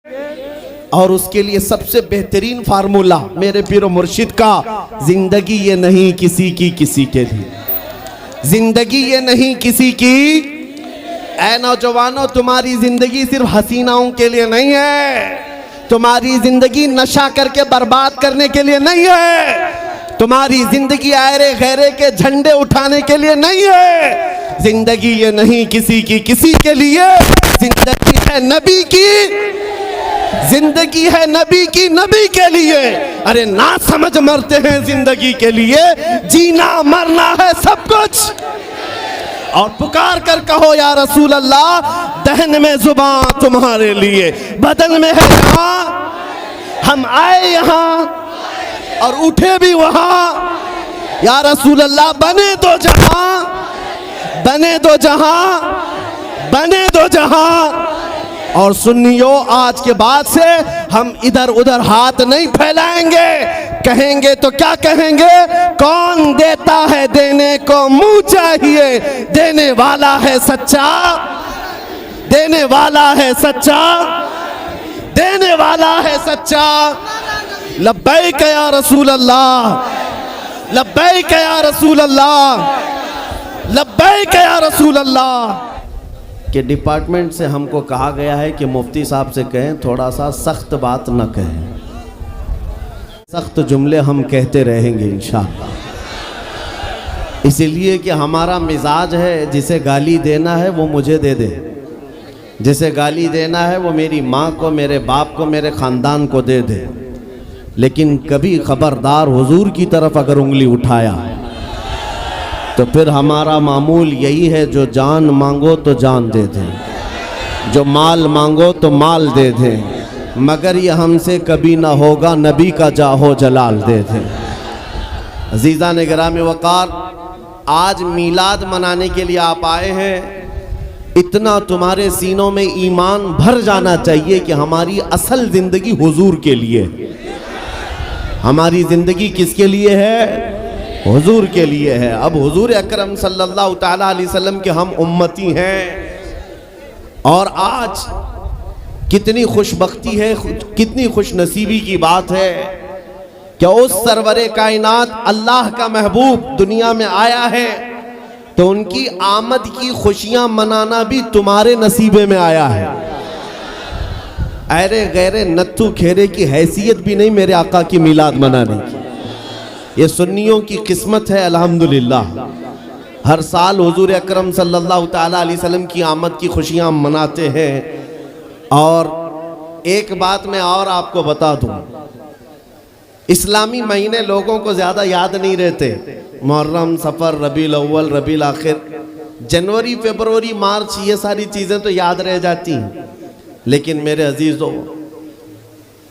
और उसके लिए सबसे बेहतरीन फार्मूला मेरे पीर मुर्शिद का, जिंदगी ये नहीं किसी की किसी के लिए, जिंदगी ये नहीं किसी की। ऐ नौजवानों, तुम्हारी जिंदगी सिर्फ हसीनाओं के लिए नहीं है, तुम्हारी जिंदगी नशा करके बर्बाद करने के लिए नहीं है, तुम्हारी जिंदगी आयरे गैरे के झंडे उठाने के लिए नहीं है। जिंदगी ये नहीं किसी की किसी के लिए, जिंदगी है नबी की, जिंदगी है नबी की नबी के लिए। अरे ना समझ मरते हैं जिंदगी के लिए, जीना मरना है सब कुछ। और पुकार कर कहो या रसूल अल्लाह, दहन में जुबान तुम्हारे लिए, बदन में है यहाँ, हम आए यहाँ और उठे भी वहाँ। या रसूल अल्लाह, बने दो जहाँ, बने दो जहाँ, बने दो जहाँ। और सुन्नियों, आज के बाद से हम इधर उधर हाथ नहीं फैलाएंगे। कहेंगे तो क्या कहेंगे, कौन देता है देने को मुंह चाहिए, देने वाला है सच्चा, देने वाला है सच्चा, देने वाला है सच्चा। लब्बैक या रसूल अल्लाह, लब्बैक या रसूल अल्लाह, लब्बैक या रसूल अल्लाह। कि डिपार्टमेंट से हमको कहा गया है कि मुफ्ती साहब से कहें थोड़ा सा सख्त बात न कहें, सख्त जुमले हम कहते रहेंगे इंशाअल्लाह। इसीलिए कि हमारा मिजाज है, जिसे गाली देना है वो मुझे दे दे, जिसे गाली देना है वो मेरी माँ को, मेरे बाप को, मेरे ख़ानदान को दे दे। लेकिन कभी खबरदार हुजूर की तरफ अगर उंगली उठाया तो फिर हमारा मामूल यही है, जो जान मांगो तो जान दे दें, जो माल मांगो तो माल दे दें, मगर ये हमसे कभी ना होगा, नबी का जाहो जलाल दे दें। अजीज़ा ने गिरामी वक़ार, आज मीलाद मनाने के लिए आप आए हैं, इतना तुम्हारे सीनों में ईमान भर जाना चाहिए कि हमारी असल ज़िंदगी हुजूर के लिए, हमारी ज़िंदगी किसके लिए है, हुजूर के लिए है। अब हुजूर अकरम सल्लल्लाहु ताला अलैहि वसल्लम के हम उम्मती हैं। और आज कितनी खुशबख्ती है, कितनी खुशनसीबी की बात है कि उस सरवरे कायनात अल्लाह का महबूब दुनिया में आया है, तो उनकी आमद की खुशियां मनाना भी तुम्हारे नसीबे में आया है। अरे गैरे नत्थु खेरे की हैसियत भी नहीं मेरे आका की मिलाद मनाने की। ये सुन्नियों की किस्मत है अल्हम्दुलिल्लाह। हर साल हुजूर अकरम सल्लल्लाहु ताला अलैहि वसल्लम की आमद की खुशियां मनाते हैं। और एक बात मैं और आपको बता दूं, इस्लामी महीने लोगों को ज़्यादा याद नहीं रहते। मुहर्रम, सफ़र, रबीउल अव्वल, रबीउल आखिर, जनवरी, फरवरी, मार्च, ये सारी चीज़ें तो याद रह जाती हैं। लेकिन मेरे अजीज़ों,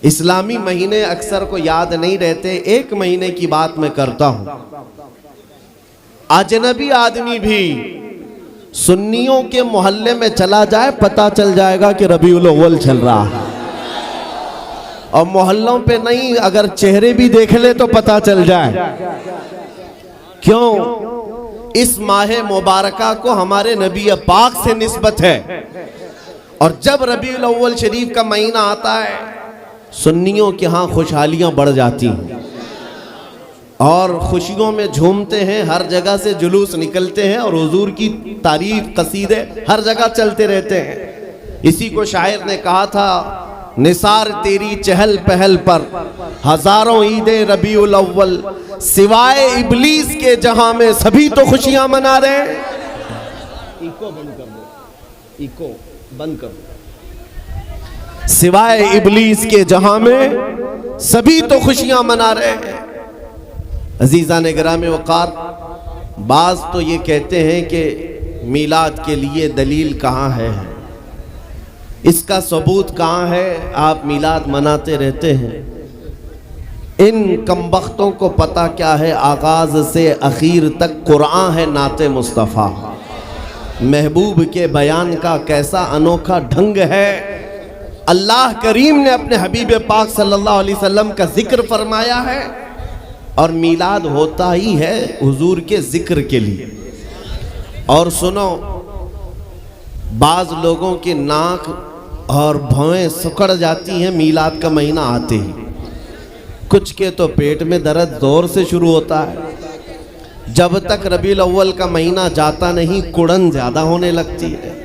इस्लामी महीने अक्सर को याद नहीं रहते। एक महीने की बात मैं करता हूं। अजनबी आदमी भी सुन्नियों के मोहल्ले में चला जाए, पता चल जाएगा कि रबीउल अव्वल चल रहा है। और मोहल्लों पे नहीं, अगर चेहरे भी देख ले तो पता चल जाए। क्यों? इस माह मुबारका को हमारे नबी पाक से निस्बत है। और जब रबीउल अव्वल शरीफ का महीना आता है, सुन्नियों के यहाँ खुशहालियाँ बढ़ जाती हैं और खुशियों में झूमते हैं, हर जगह से जुलूस निकलते हैं और हुजूर की तारीफ कसीदे हर जगह चलते रहते हैं। इसी को शायर ने कहा था, निसार तेरी चहल पहल पर हजारों ईदे रबीउल अव्वल, सिवाय इबलीस के जहां में सभी तो खुशियां मना रहे हैं। इको बंद कर दो, इको बंद कर दो। सिवाय इबलीस के जहां में सभी तो खुशियां मना रहे हैं। अजीज़ा ने गिरामी वक़ार, बाज़ तो ये कहते हैं कि मीलाद के लिए दलील कहाँ है, इसका सबूत कहाँ है, आप मीलाद मनाते रहते हैं। इन कमबख्तों को पता क्या है, आगाज़ से आखिर तक कुरान है नाते मुस्तफ़ा। महबूब के बयान का कैसा अनोखा ढंग है। अल्लाह करीम ने अपने हबीब पाक सल्लल्लाहु अलैहि वसल्लम का जिक्र फरमाया है और मीलाद होता ही है हुजूर के जिक्र के लिए। और सुनो, बाज़ लोगों की नाक और भौएं सुकड़ जाती हैं मीलाद का महीना आते ही। कुछ के तो पेट में दर्द जोर से शुरू होता है। जब तक रबीउल अव्वल का महीना जाता नहीं कुड़न ज़्यादा होने लगती है।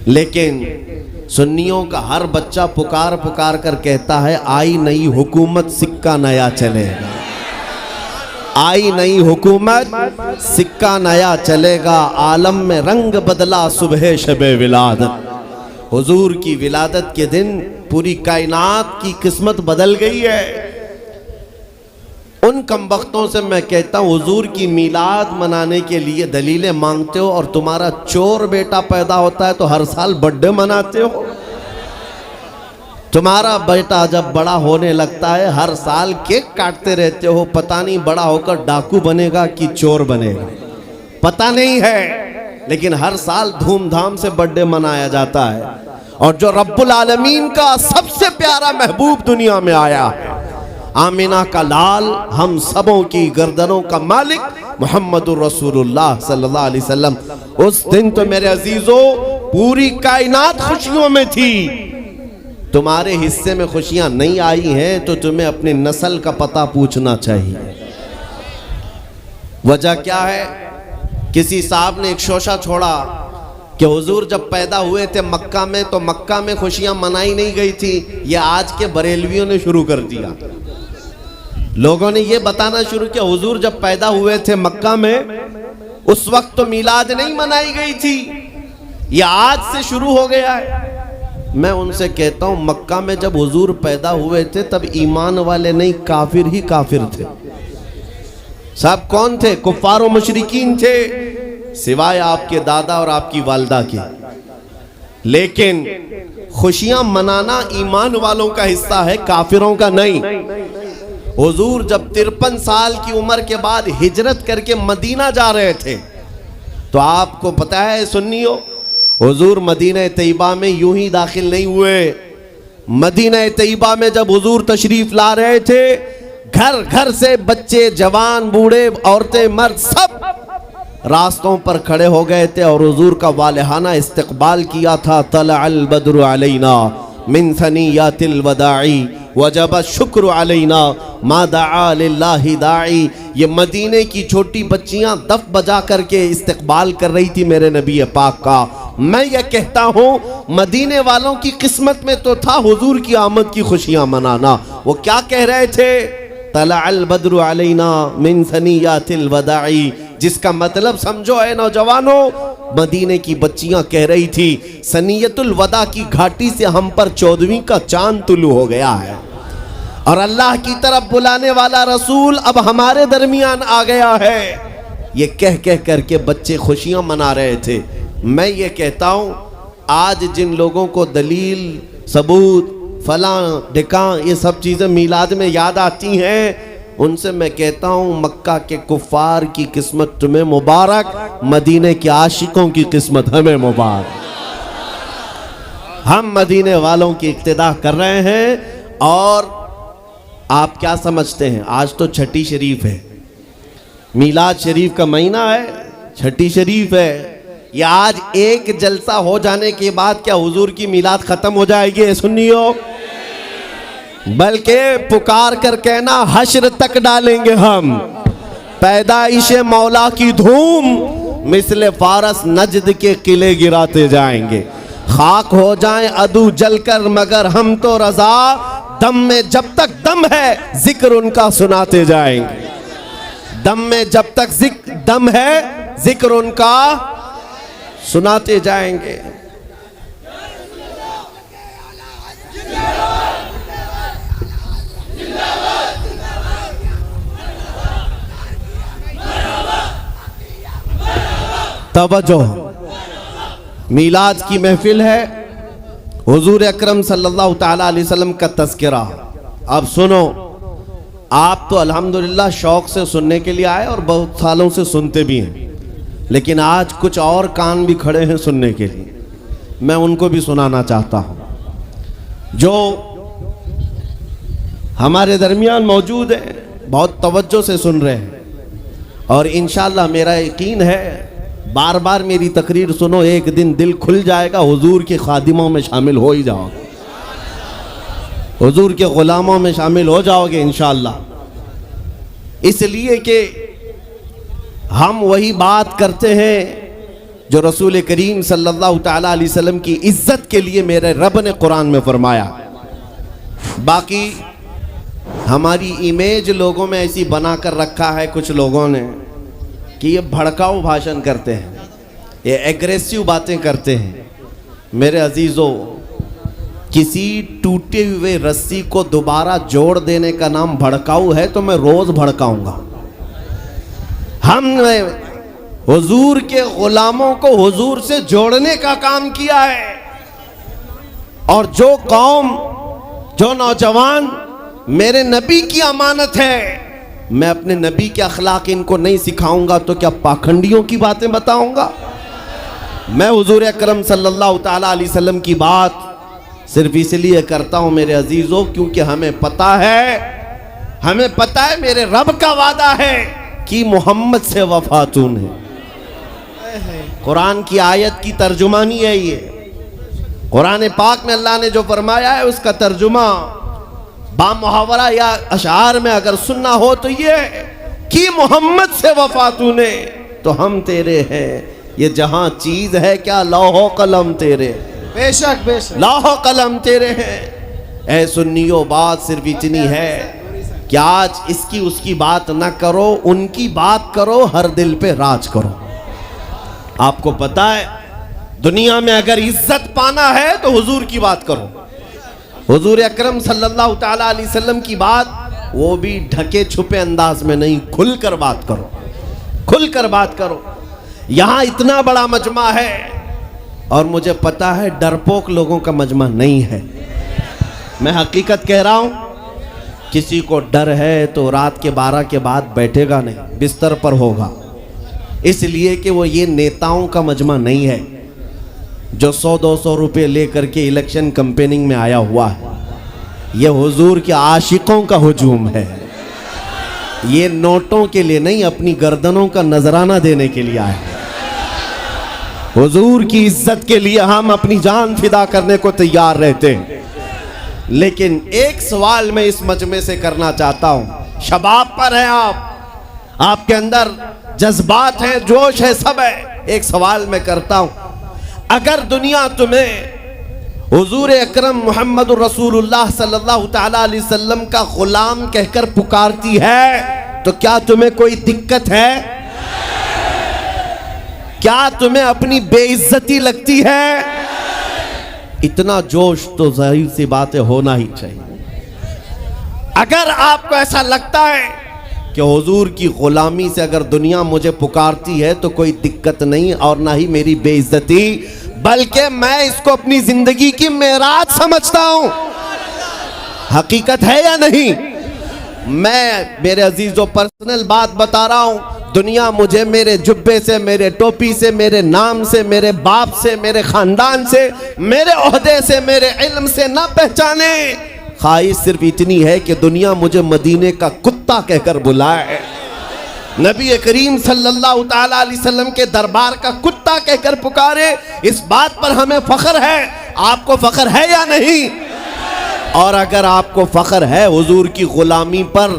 लेकिन सुन्नियों का हर बच्चा पुकार पुकार कर कहता है, आई नई हुकूमत सिक्का नया चलेगा, आई नई हुकूमत सिक्का नया चलेगा। आलम में रंग बदला सुबह शबे विलादत। हुजूर की विलादत के दिन पूरी कायनात की किस्मत बदल गई है। उन कमबख्तों से मैं कहता हूँ, हुजूर की मीलाद मनाने के लिए दलीलें मांगते हो और तुम्हारा चोर बेटा पैदा होता है तो हर साल बर्थडे मनाते हो। तुम्हारा बेटा जब बड़ा होने लगता है हर साल केक काटते रहते हो। पता नहीं बड़ा होकर डाकू बनेगा कि चोर बनेगा, पता नहीं है, लेकिन हर साल धूमधाम से बर्थडे मनाया जाता है। और जो रब्बुल आलमीन का सबसे प्यारा महबूब दुनिया में आया है, आमिना का लाल, हम सबों की गर्दनों का मालिक मुहम्मदुर रसूलुल्लाह सल्लल्लाहु अलैहि वसल्लम, उस दिन तो मेरे अजीजों पूरी कायनात खुशियों में थी। तुम्हारे हिस्से में खुशियां नहीं आई हैं तो तुम्हें अपनी नस्ल का पता पूछना चाहिए। वजह क्या है? किसी साहब ने एक शोशा छोड़ा कि हुजूर जब पैदा हुए थे मक्का में तो मक्का में खुशियां मनाई नहीं गई थी। ये आज के बरेलवियों ने शुरू कर दिया। लोगों ने ये बताना शुरू किया, हुजूर जब पैदा हुए थे मक्का में उस वक्त तो मीलाद नहीं मनाई गई थी, ये आज से शुरू हो गया है। मैं उनसे कहता हूं, मक्का में जब हुजूर पैदा हुए थे तब ईमान वाले नहीं, काफिर ही काफिर थे। सब कौन थे? कुफ्फार और मुशरिकीन थे, सिवाय आपके दादा और आपकी वालदा के। लेकिन खुशियां मनाना ईमान वालों का हिस्सा है, काफिरों का नहीं। हुजूर जब 53 साल की उम्र के बाद हिजरत करके मदीना जा रहे थे तो आपको पता है सुन्नियों, हुजूर मदीना तैयबा में यूं ही दाखिल नहीं हुए। मदीना तैयबा में जब हुजूर तशरीफ ला रहे थे, घर घर से बच्चे, जवान, बूढ़े, औरतें, मर्द सब रास्तों पर खड़े हो गए थे और हुजूर का वालिहाना इस्तकबाल किया था। तलअल बद्रु अलैना मिन सनियातिल वदाई वजब शुक्र अलैना मा दआ लिल्लाहि दाई। ये मदीने की छोटी बच्चियां दफ बजा करके इस्तकबाल कर रही थी मेरे नबी पाक का। मैं ये कहता हूँ मदीने वालों की किस्मत में तो था हुजूर की आमद की खुशियां मनाना। वो क्या कह रहे थे? तलअल बद्रु अलैना मिन सनियातिल वदाई, जिसका मतलब समझो है नौजवानों, मदीने की बच्चियां कह रही थी सनियतुल वदा की घाटी से हम पर 14वीं का चांद तुलू हो गया है और अल्लाह की तरफ बुलाने वाला रसूल अब हमारे दरमियान आ गया है। ये कह कह करके बच्चे खुशियां मना रहे थे। मैं ये कहता हूं, आज जिन लोगों को दलील, सबूत, फलां ढिकां ये सब चीज़ें मीलाद में याद आती हैं, उनसे मैं कहता हूं मक्का के कुफ्फार की किस्मत तुम्हें मुबारक, मदीने के आशिकों की किस्मत हमें मुबारक। हम मदीने वालों की इक्तिदा कर रहे हैं। और आप क्या समझते हैं, आज तो छठी शरीफ है, मीलाद शरीफ का महीना है, छठी शरीफ है। ये आज एक जलसा हो जाने के बाद क्या हुजूर की मीलाद खत्म हो जाएगी? सुन्नियों, बल्कि पुकार कर कहना हश्र तक डालेंगे हम। पैदाइशे मौला की धूम मिसले फारस नजद के किले गिराते जाएंगे। खाक हो जाएं अदू जलकर मगर हम तो रजा, दम में जब तक दम है जिक्र उनका सुनाते जाएंगे। दम में जब तक दम है जिक्र उनका सुनाते जाएंगे। तवज्जो, मीलाद की महफिल है, हुजूर अकरम सल्लल्लाहु ताला अलैहि वसल्लम का तज़किरा। अब सुनो, आप तो अल्हम्दुलिल्लाह शौक़ से सुनने के लिए आए और बहुत सालों से सुनते भी हैं, लेकिन आज कुछ और कान भी खड़े हैं सुनने के लिए। मैं उनको भी सुनाना चाहता हूँ जो हमारे दरमियान मौजूद हैं, बहुत तवज्जो से सुन रहे हैं। और इंशाअल्लाह मेरा यकीन है बार बार मेरी तकरीर सुनो, एक दिन दिल खुल जाएगा, हुजूर के खादिमों में शामिल हो ही जाओगे, हुजूर के गुलामों में शामिल हो जाओगे इंशाअल्लाह। इसलिए कि हम वही बात करते हैं जो रसूल करीम सल्लल्लाहु ताला अलैहि वसल्लम की इज्जत के लिए मेरे रब ने कुरान में फरमाया। बाकी हमारी इमेज लोगों में ऐसी बना कर रखा है कुछ लोगों ने कि ये भड़काऊ भाषण करते हैं, ये एग्रेसिव बातें करते हैं। मेरे अजीज़ों, किसी टूटे हुए रस्सी को दोबारा जोड़ देने का नाम भड़काऊ है तो मैं रोज़ भड़काऊंगा। हमने हुजूर के गुलामों को हुजूर से जोड़ने का काम किया है, और जो कौम, जो नौजवान मेरे नबी की अमानत है, मैं अपने नबी के अखलाक इनको नहीं सिखाऊंगा तो क्या पाखंडियों की बातें बताऊंगा? मैं हुजूर अकरम सल्लल्लाहु ताला अलैहि वसल्लम की बात सिर्फ इसलिए करता हूं मेरे अजीजों, क्योंकि हमें पता है मेरे रब का वादा है कि मोहम्मद से वफातून है। कुरान की आयत की तर्जुमानी है ये। कुरान पाक में अल्लाह ने जो फरमाया है उसका तर्जुमा बामुहावरा या अशार में अगर सुनना हो तो ये कि मोहम्मद से वफातूने तो हम तेरे हैं। ये जहां चीज है क्या लौहो कलम तेरे, बेशक बेशक लौहो कलम तेरे हैं। ऐ सुन्नियों, बात सिर्फ इतनी है कि आज इसकी उसकी बात ना करो, उनकी बात करो, हर दिल पे राज करो। आपको पता है दुनिया में अगर इज्जत पाना है तो हुजूर की बात करो, हुजूर अकरम सल्लल्लाहु ताला अलैहि वसल्लम की बात, वो भी ढके छुपे अंदाज में नहीं, खुलकर बात करो, खुलकर बात करो। यहाँ इतना बड़ा मजमा है और मुझे पता है डरपोक लोगों का मजमा नहीं है। मैं हकीकत कह रहा हूँ, किसी को डर है तो रात के 12 के बाद बैठेगा नहीं, बिस्तर पर होगा, इसलिए कि वो ये नेताओं का मजमा नहीं है जो 100-200 रुपये लेकर के इलेक्शन कैंपेनिंग में आया हुआ है। ये हुजूर के आशिकों का हुजूम है। ये नोटों के लिए नहीं, अपनी गर्दनों का नजराना देने के लिए आए। हुजूर की इज्जत के लिए हम अपनी जान फिदा करने को तैयार रहते हैं। लेकिन एक सवाल मैं इस मजमे से करना चाहता हूं। शबाब पर हैं आप, आपके अंदर जज्बात है, जोश है, सब है। एक सवाल मैं करता हूं, अगर दुनिया तुम्हें हुजूर अकरम मोहम्मद रसूलुल्लाह सल्लल्लाहु ताला अलैहि वसल्लम का गुलाम कहकर पुकारती है तो क्या तुम्हें कोई दिक्कत है? क्या तुम्हें अपनी बेइज्जती लगती है? इतना जोश तो जाहिर सी बात है होना ही चाहिए। अगर आपको ऐसा लगता है कि हुजूर की गुलामी से अगर दुनिया मुझे पुकारती है तो कोई दिक्कत नहीं और ना ही मेरी बेइज्जती, बल्कि मैं इसको अपनी जिंदगी की मेराज समझता हूं। हकीकत है या नहीं? मैं मेरे अजीजों पर्सनल बात बता रहा हूं। दुनिया मुझे मेरे जुब्बे से, मेरे टोपी से, मेरे नाम से, मेरे बाप से, मेरे खानदान से, मेरे ओहदे से, मेरे इल्म से ना पहचाने। ख्वाहिश सिर्फ इतनी है कि दुनिया मुझे मदीने का कुत्ता कहकर बुलाए, नबी करीम सल्लल्लाहु ताला अलैहि वसल्लम के दरबार का कुत्ता कहकर पुकारे। इस बात पर हमें फख्र है। आपको फख्र है या नहीं? और अगर आपको फख्र है हुजूर की गुलामी पर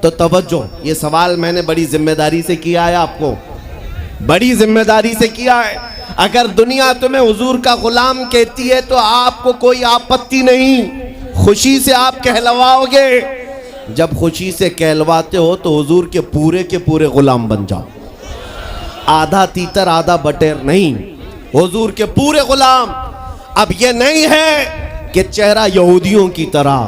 तो तवज्जो, ये सवाल मैंने बड़ी जिम्मेदारी से किया है, आपको बड़ी जिम्मेदारी से किया है। अगर दुनिया तुम्हें हुजूर का गुलाम कहती है तो आपको कोई आपत्ति नहीं, खुशी से आप कहलवाओगे। जब खुशी से कहलवाते हो तो हुजूर के पूरे गुलाम बन जाओ, आधा तीतर आधा बटेर नहीं, हुजूर के पूरे गुलाम। अब ये नहीं है कि चेहरा यहूदियों की तरह,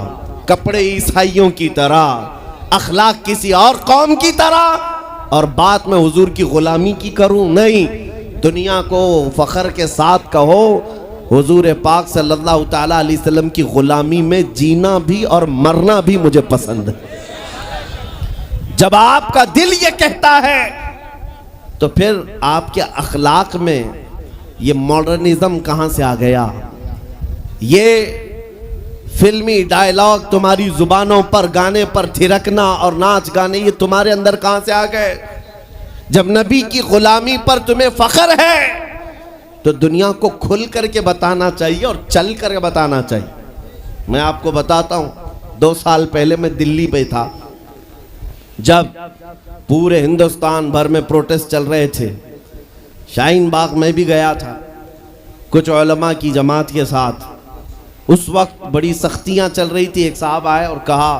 कपड़े ईसाइयों की तरह, अखलाक किसी और कौम की तरह और बात में हुजूर की गुलामी की करूं। नहीं, दुनिया को फख्र के साथ कहो हुजूर पाक सल्लल्लाहु ताला अलैहि वसल्लम की गुलामी में जीना भी और मरना भी मुझे पसंद है। जब आपका दिल ये कहता है तो फिर आपके अखलाक में ये मॉडर्निज्म कहां से आ गया? ये फिल्मी डायलॉग तुम्हारी जुबानों पर, गाने पर थिरकना और नाच गाने, ये तुम्हारे अंदर कहां से आ गए? जब नबी की गुलामी पर तुम्हें फख्र है तो दुनिया को खुल करके बताना चाहिए और चल करके बताना चाहिए। मैं आपको बताता हूँ, 2 साल पहले मैं दिल्ली पे था, जब पूरे हिंदुस्तान भर में प्रोटेस्ट चल रहे थे। शाहीन बाग में भी गया था कुछ उलमा की जमात के साथ। उस वक्त बड़ी सख्तियां चल रही थी। एक साहब आए और कहा,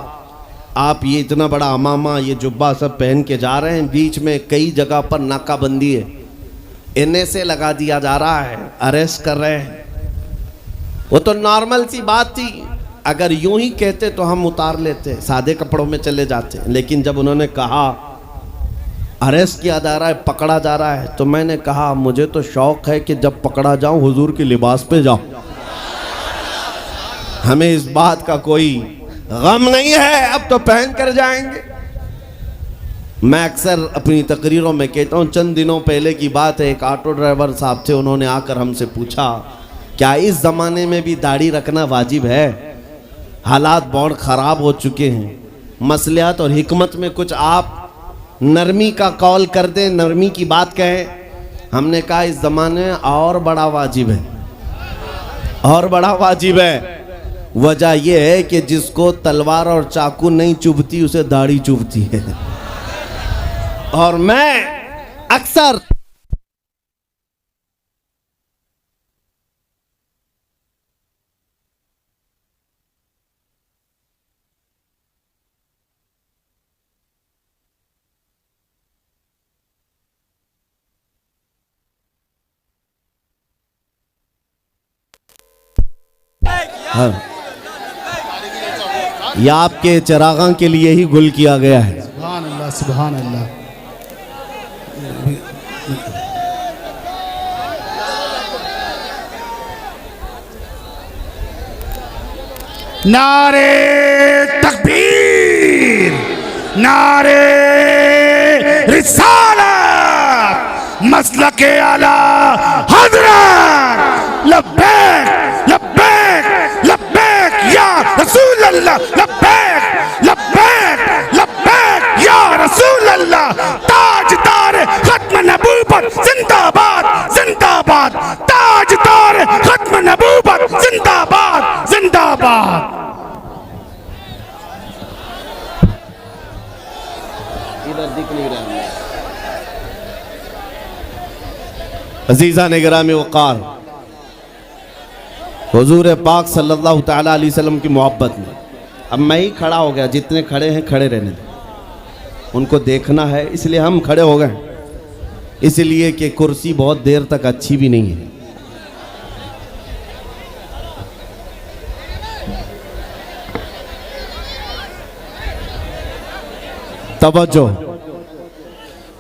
आप ये इतना बड़ा अमामा, ये जुब्बा सब पहन के जा रहे हैं, बीच में कई जगह पर नाकाबंदी है, इन्हें से लगा दिया जा रहा है, अरेस्ट कर रहे हैं। वो तो नॉर्मल सी बात थी, अगर यूं ही कहते तो हम उतार लेते, सादे कपड़ों में चले जाते। लेकिन जब उन्होंने कहा अरेस्ट किया जा रहा है, पकड़ा जा रहा है, तो मैंने कहा मुझे तो शौक है कि जब पकड़ा जाऊं हुजूर के लिबास पे जाऊं। हमें इस बात का कोई गम नहीं है, अब तो पहन कर जाएंगे। मैं अक्सर अपनी तकरीरों में कहता हूँ, चंद दिनों पहले की बात है, एक ऑटो ड्राइवर साहब थे, उन्होंने आकर हमसे पूछा क्या इस ज़माने में भी दाढ़ी रखना वाजिब है? हालात बहुत ख़राब हो चुके हैं, मसलियात और हिकमत में कुछ आप नरमी का कौल कर दें, नरमी की बात कहें। हमने कहा इस ज़माने में और बड़ा वाजिब है, और बड़ा वाजिब है। वजह यह है कि जिसको तलवार और चाकू नहीं चुभती उसे दाढ़ी चुभती है। और मैं अक्सर यह आपके चरागां के लिए ही गुल किया गया है। सुभान अल्लाह, सुभान अल्लाह। नारे तकबीर, नारे रिसालत, मसलके आला हज़रत, लब्बैक लब्बैक लब्बैक या रसूल अल्लाह, लब्बैक लब्बैक लब्बैक या रसूल अल्लाह। ताजदार खत्म नबूवत जिंदाबाद जिंदाबाद, ताजदार खत्म नबूवत जिंदाबाद जिंदाबाद। इधर दिख नहीं रहा। अजीज़ा ने गिरामी वक़ार, हुजूर पाक सल्लल्लाहु तआला अलैहि वसल्लम की मोहब्बत में अब मैं ही खड़ा हो गया। जितने खड़े हैं खड़े रहने दें, उनको देखना है, इसलिए हम खड़े हो गए। इसलिए कि कुर्सी बहुत देर तक अच्छी भी नहीं है। तवज्जो,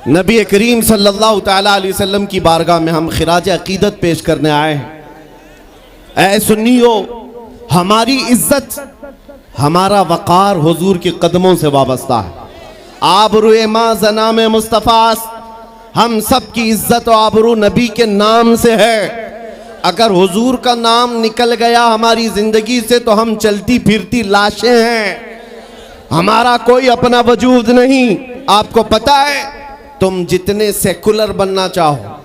नबी करीम सल्लल्लाहु तआला अलैहि वसल्लम की बारगाह में हम खिराज अकीदत पेश करने आए हैं। ऐ सुन्नियो, हमारी इज्जत, हमारा वक़ार हुजूर के कदमों से वाबस्ता है। आबरू मां जनाम मुस्तफ़ा, हम सब की इज्जत और आबरू नबी के नाम से है। अगर हुजूर का नाम निकल गया हमारी ज़िंदगी से तो हम चलती फिरती लाशें हैं, हमारा कोई अपना वजूद नहीं। आपको पता है, तुम जितने सेकुलर बनना चाहो,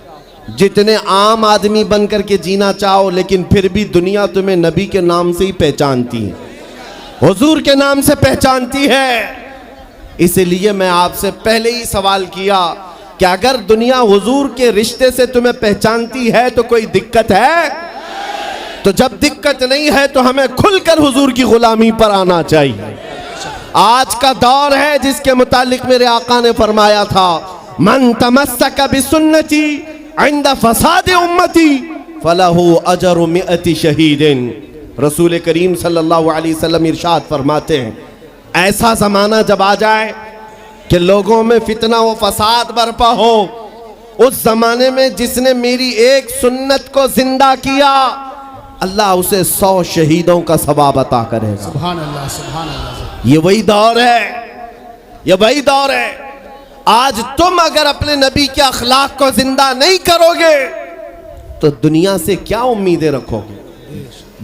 जितने आम आदमी बन करके जीना चाहो, लेकिन फिर भी दुनिया तुम्हें नबी के नाम से ही पहचानती है, हुजूर के नाम से पहचानती है। इसलिए मैं आपसे पहले ही सवाल किया कि अगर दुनिया हुजूर के रिश्ते से तुम्हें पहचानती है तो कोई दिक्कत है? तो जब दिक्कत नहीं है तो हमें खुलकर हुजूर की गुलामी पर आना चाहिए। आज का दौर है जिसके मुतालिक मेरे आका ने फरमाया था, मन तमस्सक बिसुन्नती इंद फसाद उम्मती फलहु अजरु मिअति शहीदिन। रसूल करीम सल्लल्लाहु अलैहि वसल्लम इरशाद फरमाते हैं, ऐसा ज़माना जब आ जाए कि लोगों में फितना व फसाद बर्पा हो, उस ज़माने में जिसने मेरी एक सुन्नत को जिंदा किया, अल्लाह उसे 100 शहीदों का सवाब अता करेगा। सुभान अल्लाह, सुभान अल्लाह। ये वही दौर है, ये वही दौर है। आज तुम अगर अपने नबी के अखलाक को जिंदा नहीं करोगे तो दुनिया से क्या उम्मीदें रखोगे,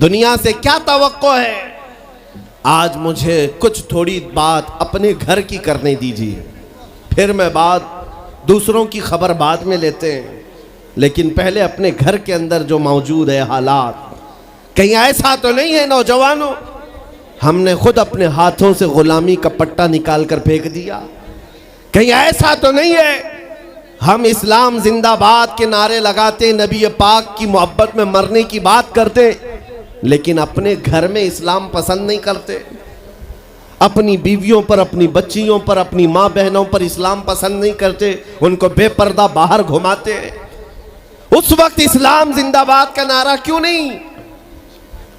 दुनिया से क्या तवक्को है। आज मुझे कुछ थोड़ी बात अपने घर की करने दीजिए, फिर मैं बात दूसरों की खबर बाद में लेते हैं, लेकिन पहले अपने घर के अंदर जो मौजूद है हालात, कहीं ऐसा तो नहीं है नौजवानों हमने खुद अपने हाथों से गुलामी का पट्टा निकाल कर फेंक दिया? कहीं ऐसा तो नहीं है हम इस्लाम जिंदाबाद के नारे लगाते, नबी पाक की मोहब्बत में मरने की बात करते, लेकिन अपने घर में इस्लाम पसंद नहीं करते, अपनी बीवियों पर, अपनी बच्चियों पर, अपनी माँ बहनों पर इस्लाम पसंद नहीं करते, उनको बेपर्दा बाहर घुमाते हैं। उस वक्त इस्लाम जिंदाबाद का नारा क्यों नहीं?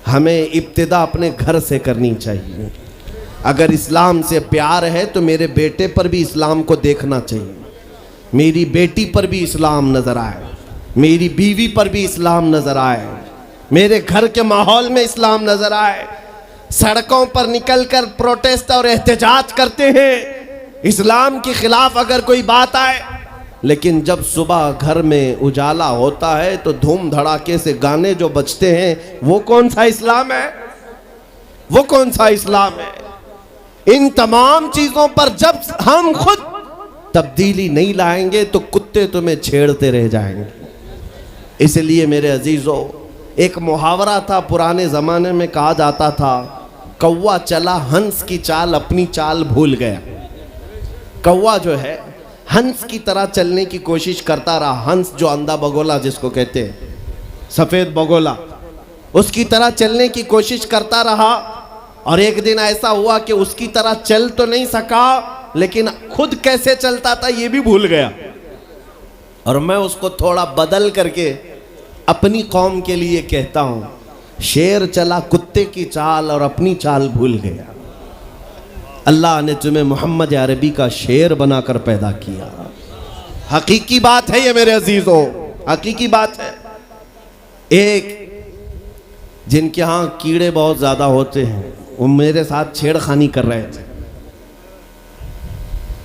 हमें इब्तिदा अपने घर से करनी चाहिए। अगर इस्लाम से प्यार है तो मेरे बेटे पर भी इस्लाम को देखना चाहिए, मेरी बेटी पर भी इस्लाम नजर आए, मेरी बीवी पर भी इस्लाम नजर आए, मेरे घर के माहौल में इस्लाम नजर आए। सड़कों पर निकलकर प्रोटेस्ट और एहतजाज करते हैं इस्लाम के खिलाफ अगर कोई बात आए, लेकिन जब सुबह घर में उजाला होता है तो धूम धड़ाके से गाने जो बजते हैं, वो कौन सा इस्लाम है? वो कौन सा इस्लाम है? इन तमाम चीजों पर जब हम खुद तब्दीली नहीं लाएंगे तो कुत्ते तुम्हें छेड़ते रह जाएंगे। इसलिए मेरे अजीजों, एक मुहावरा था पुराने ज़माने में, कहा जाता था कौवा चला हंस की चाल, अपनी चाल भूल गया। कौवा जो है हंस की तरह चलने की कोशिश करता रहा, हंस जो अंधा बगोला जिसको कहते हैं, सफ़ेद बगोला, उसकी तरह चलने की कोशिश करता रहा। और एक दिन ऐसा हुआ कि उसकी तरह चल तो नहीं सका, लेकिन खुद कैसे चलता था ये भी भूल गया। और मैं उसको थोड़ा बदल करके अपनी कौम के लिए कहता हूँ, शेर चला कुत्ते की चाल और अपनी चाल भूल गया। अल्लाह ने तुम्हें मोहम्मद अरबी का शेर बनाकर पैदा किया। हकीकी बात है ये मेरे अजीजों, हकीकी बात है। एक जिनके यहाँ कीड़े बहुत ज़्यादा होते हैं, वो मेरे साथ छेड़खानी कर रहे थे।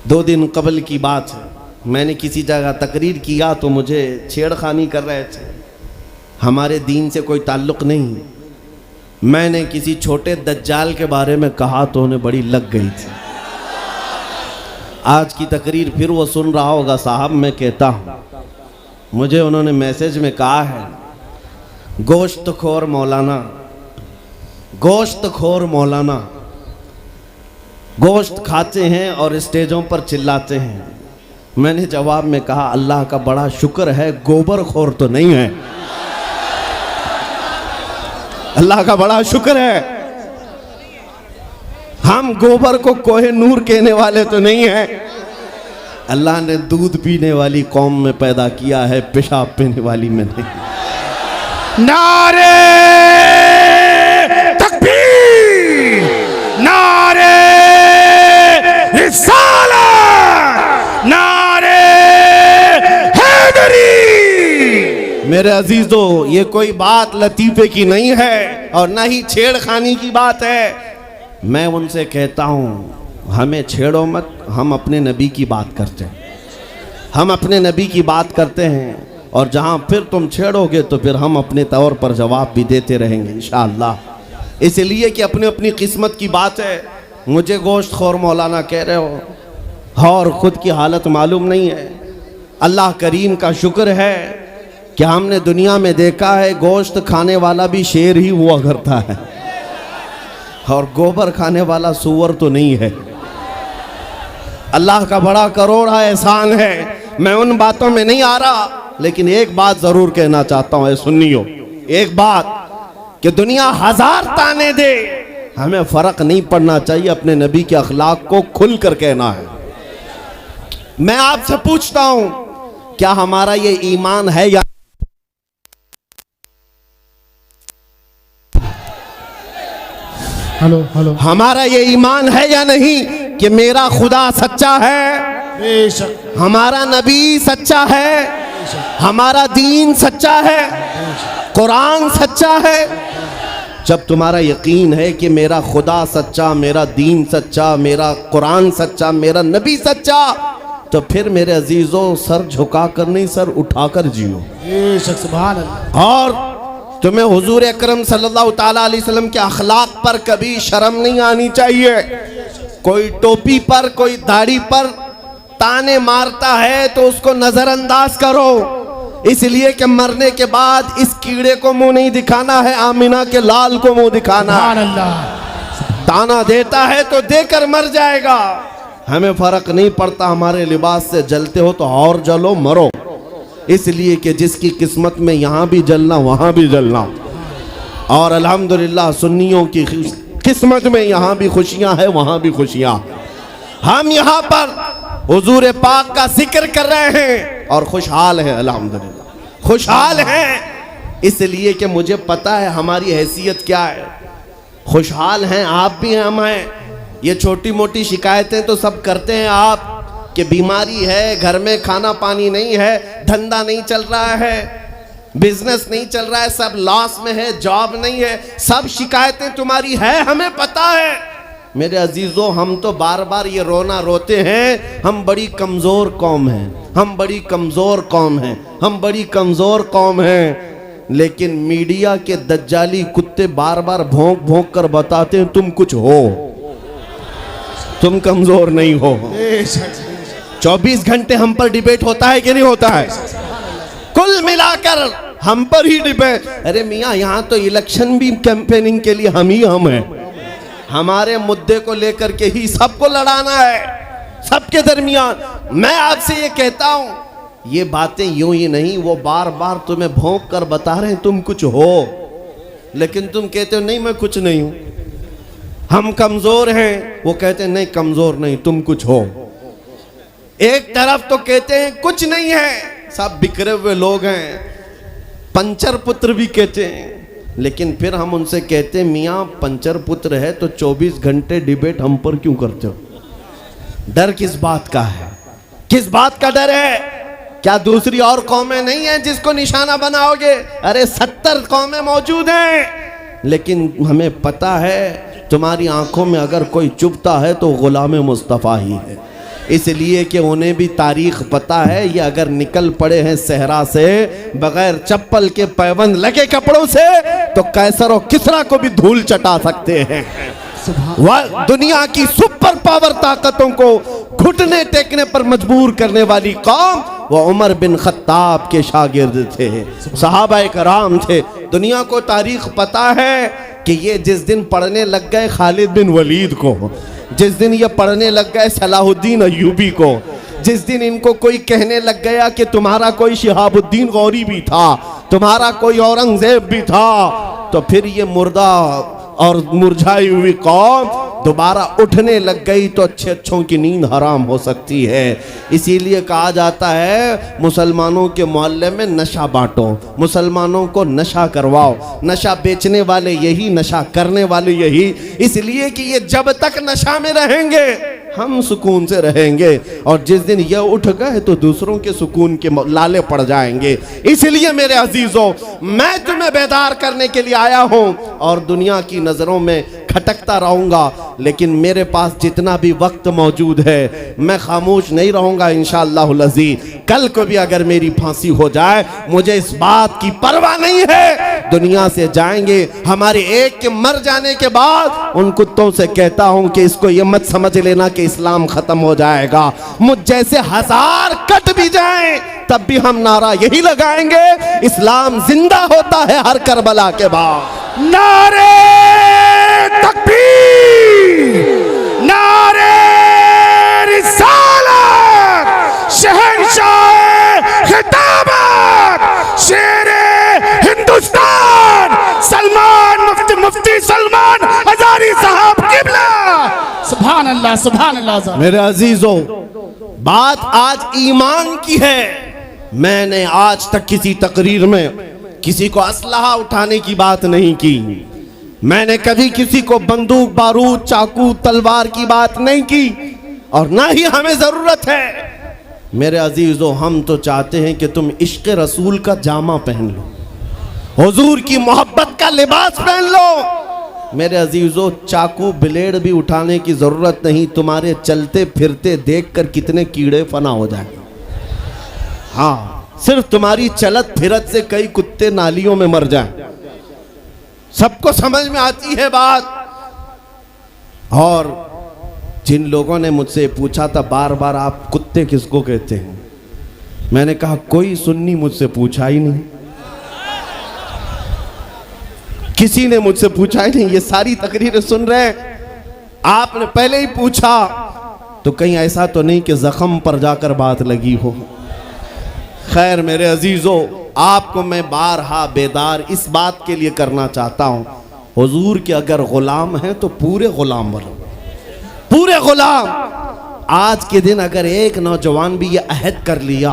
2 दिन कबल की बात है, मैंने किसी जगह तकरीर किया तो मुझे छेड़खानी कर रहे थे। हमारे दीन से कोई ताल्लुक़ नहीं। मैंने किसी छोटे दज्जाल के बारे में कहा तो उन्हें बड़ी लग गई थी। आज की तकरीर फिर वो सुन रहा होगा, साहब मैं कहता हूँ, मुझे उन्होंने मैसेज में कहा है, गोश्त खोर मौलाना, गोश्त खोर मौलाना, गोश्त खाते हैं और स्टेजों पर चिल्लाते हैं। मैंने जवाब में कहा, अल्लाह का बड़ा शुक्र है गोबर खोर तो नहीं है, अल्लाह का बड़ा शुक्र है हम गोबर को कोहे नूर कहने वाले तो नहीं है। अल्लाह ने दूध पीने वाली कौम में पैदा किया है, पेशाब पीने वाली में नहीं। नारे तकबीर, नारे रिसालत, नारे हैदरी। मेरे अजीजों, ये कोई बात लतीफे की नहीं है और ना ही छेड़खानी की बात है। मैं उनसे कहता हूँ, हमें छेड़ो मत, हम अपने नबी की बात करते हैं, हम अपने नबी की बात करते हैं। और जहाँ फिर तुम छेड़ोगे तो फिर हम अपने तौर पर जवाब भी देते रहेंगे इंशाअल्लाह। इसलिए कि अपनी अपनी किस्मत की बात है। मुझे गोश्त खोर मौलाना कह रहे हो और ख़ुद की हालत मालूम नहीं है। अल्लाह करीम का शुक्र है कि हमने दुनिया में देखा है गोश्त खाने वाला भी शेर ही हुआ करता है और गोबर खाने वाला सूअर तो नहीं है। अल्लाह का बड़ा करोड़ा एहसान है। मैं उन बातों में नहीं आ रहा, लेकिन एक बात ज़रूर कहना चाहता हूँ, सुनियो, एक बात कि दुनिया 1000 ताने दे, हमें फ़र्क नहीं पड़ना चाहिए, अपने नबी के अखलाक को खुल कर कहना है। मैं आपसे पूछता हूँ, क्या हमारा ये ईमान है या हेलो हेलो, हमारा ये ईमान है या नहीं कि मेरा खुदा सच्चा है, बेशक हमारा नबी सच्चा है, हमारा दीन सच्चा है, कुरान सच्चा है। जब तुम्हारा यकीन है कि मेरा खुदा सच्चा, मेरा दीन सच्चा, मेरा कुरान सच्चा, मेरा नबी सच्चा, तो फिर मेरे अजीजों सर झुकाकर नहीं, सर उठाकर जियो। बेशक, सुभान अल्लाह। और तुम्हें हुजूर अकरम सल्लल्लाहु ताला अलैहि वसल्लम के अखलाक पर कभी शर्म नहीं आनी चाहिए। कोई टोपी पर, कोई दाढ़ी पर, ताने मारता है तो उसको नजरअंदाज करो, इसलिए कि मरने के बाद इस कीड़े को मुंह नहीं दिखाना है, आमिना के लाल को मुंह दिखाना सुभान है। अल्लाह। ताना देता है तो देकर मर जाएगा, हमें फर्क नहीं पड़ता, हमारे लिबास से जलते हो तो और जलो मरो, इसलिए कि जिसकी किस्मत में यहाँ भी जलना वहाँ भी जलना। और अल्हम्दुलिल्लाह सुन्नियों की किस्मत में यहाँ भी खुशियाँ है वहाँ भी खुशियाँ। हम यहाँ पर हुजूर पाक का जिक्र कर रहे हैं और खुशहाल हैं, अल्हम्दुलिल्लाह खुशहाल हैं, इसलिए कि मुझे पता है हमारी हैसियत क्या है। खुशहाल हैं आप भी हैं, हम हैं। ये छोटी मोटी शिकायतें तो सब करते हैं आप, कि बीमारी है, घर में खाना पानी नहीं है, धंधा नहीं चल रहा है, बिजनेस नहीं चल रहा है, सब लॉस में है, जॉब नहीं है, सब शिकायतें तुम्हारी है, हमें पता है। मेरे अजीजों, हम तो बार बार ये रोना रोते हैं, हम बड़ी कमज़ोर कौम हैं, हम बड़ी कमज़ोर कौम हैं, हम बड़ी कमज़ोर कौम हैं। लेकिन मीडिया के दज्जाली कुत्ते बार बार भौंक भौंक कर बताते हैं तुम कुछ हो, तुम कमज़ोर नहीं हो। 24 घंटे हम पर डिबेट होता है कि नहीं होता है? कुल मिलाकर हम पर ही डिबेट। अरे मियाँ, यहाँ तो इलेक्शन भी कैंपेनिंग के लिए हम हैं, हमारे मुद्दे को लेकर के ही सबको लड़ाना है, सबके दरमियान। मैं आपसे ये कहता हूँ, ये बातें यूं ही नहीं, वो बार बार तुम्हें भौंक कर बता रहे हैं तुम कुछ हो, लेकिन तुम कहते हो नहीं मैं कुछ नहीं हूं, हम कमजोर हैं, वो कहते हैं नहीं कमजोर नहीं तुम कुछ हो। एक तरफ तो कहते हैं कुछ नहीं है, सब बिखरे हुए लोग हैं, पंचर पुत्र भी कहते हैं, लेकिन फिर हम उनसे कहते हैं मियाँ पंचर पुत्र है तो 24 घंटे डिबेट हम पर क्यों करते हो? डर किस बात का है? किस बात का डर है? क्या दूसरी और कौमें नहीं हैं जिसको निशाना बनाओगे? अरे 70 कौमें मौजूद हैं, लेकिन हमें पता है तुम्हारी आंखों में अगर कोई चुभता है तो गुलाम मुस्तफ़ा ही है, इसलिए कि उन्हें भी तारीख पता है। ये अगर निकल पड़े हैं सहरा से बगैर चप्पल के पैबंद लगे कपड़ों से तो कैसर और किसरा को भी धूल चटा सकते हैं। वह दुनिया की सुपर पावर ताकतों को घुटने टेकने पर मजबूर करने वाली कौम वह उमर बिन खत्ताब के शागिर्द थे, सहाबाए कराम थे। दुनिया को तारीख पता है कि ये जिस दिन पढ़ने लग गए खालिद बिन वलीद को, जिस दिन ये पढ़ने लग गए सलाहुद्दीन अय्यूबी को, जिस दिन इनको कोई कहने लग गया कि तुम्हारा कोई शिहाबुद्दीन गौरी भी था, तुम्हारा कोई औरंगजेब भी था, तो फिर ये मुर्दा और मुरझाई हुई कौम दोबारा उठने लग गई तो अच्छे अच्छों की नींद हराम हो सकती है। इसीलिए कहा जाता है मुसलमानों के मोहल्ले में नशा बांटो, मुसलमानों को नशा करवाओ, नशा बेचने वाले यही, नशा करने वाले यही, इसलिए कि ये जब तक नशा में रहेंगे हम सुकून से रहेंगे, और जिस दिन ये उठ गए तो दूसरों के सुकून के लाले पड़ जाएंगे। इसलिए मेरे अजीजों, मैं तुम्हें बेदार करने के लिए आया हूं और दुनिया की नजरों में खटकता रहूंगा, लेकिन मेरे पास जितना भी वक्त मौजूद है मैं खामोश नहीं रहूंगा इंशाअल्लाहुल अज़ीज़। कल को भी अगर मेरी फांसी हो जाए मुझे इस बात की परवाह नहीं है, दुनिया से जाएंगे। हमारे एक के मर जाने के बाद उन कुत्तों से कहता हूं कि इसको ये मत समझ लेना कि इस्लाम खत्म हो जाएगा, मुझ जैसे 1000 कट भी जाएं तब भी हम नारा यही लगाएंगे, इस्लाम जिंदा होता है हर करबला के बाद। नारे तकबीर, नारे रिसालत, शहंशाह खिताबत, शेरे हिंदुस्तान सलमान मुफ्ती सलमान हजारी साहब किबला। सुभान अल्लाह, सुभान अल्लाह। मेरे अजीजों, बात आज ईमान की है। मैंने आज तक किसी तकरीर में किसी को असलहा उठाने की बात नहीं की, मैंने कभी किसी को बंदूक बारूद चाकू तलवार की बात नहीं की, और ना ही हमें जरूरत है। मेरे अजीजों, हम तो चाहते हैं कि तुम इश्क रसूल का जामा पहन लो, हुजूर की मोहब्बत का लिबास पहन लो। मेरे अजीजों, चाकू ब्लेड भी उठाने की जरूरत नहीं, तुम्हारे चलते फिरते देखकर कितने कीड़े फना हो जाए। हाँ, सिर्फ तुम्हारी चलत फिरत से कई कुत्ते नालियों में मर जाएं। सबको समझ में आती है बात। और जिन लोगों ने मुझसे पूछा था बार बार आप कुत्ते किसको कहते हैं, मैंने कहा कोई सुन्नी मुझसे पूछा ही नहीं, किसी ने मुझसे पूछा ही नहीं। ये सारी तकरीरें सुन रहे हैं, आपने पहले ही पूछा तो कहीं ऐसा तो नहीं कि जख्म पर जाकर बात लगी हो। खैर मेरे अजीजों, आपको मैं बारहा बेदार इस बात के लिए करना चाहता हूं, हुजूर के अगर गुलाम हैं तो पूरे गुलाम बनो, पूरे गुलाम। आज के दिन अगर एक नौजवान भी ये अहद कर लिया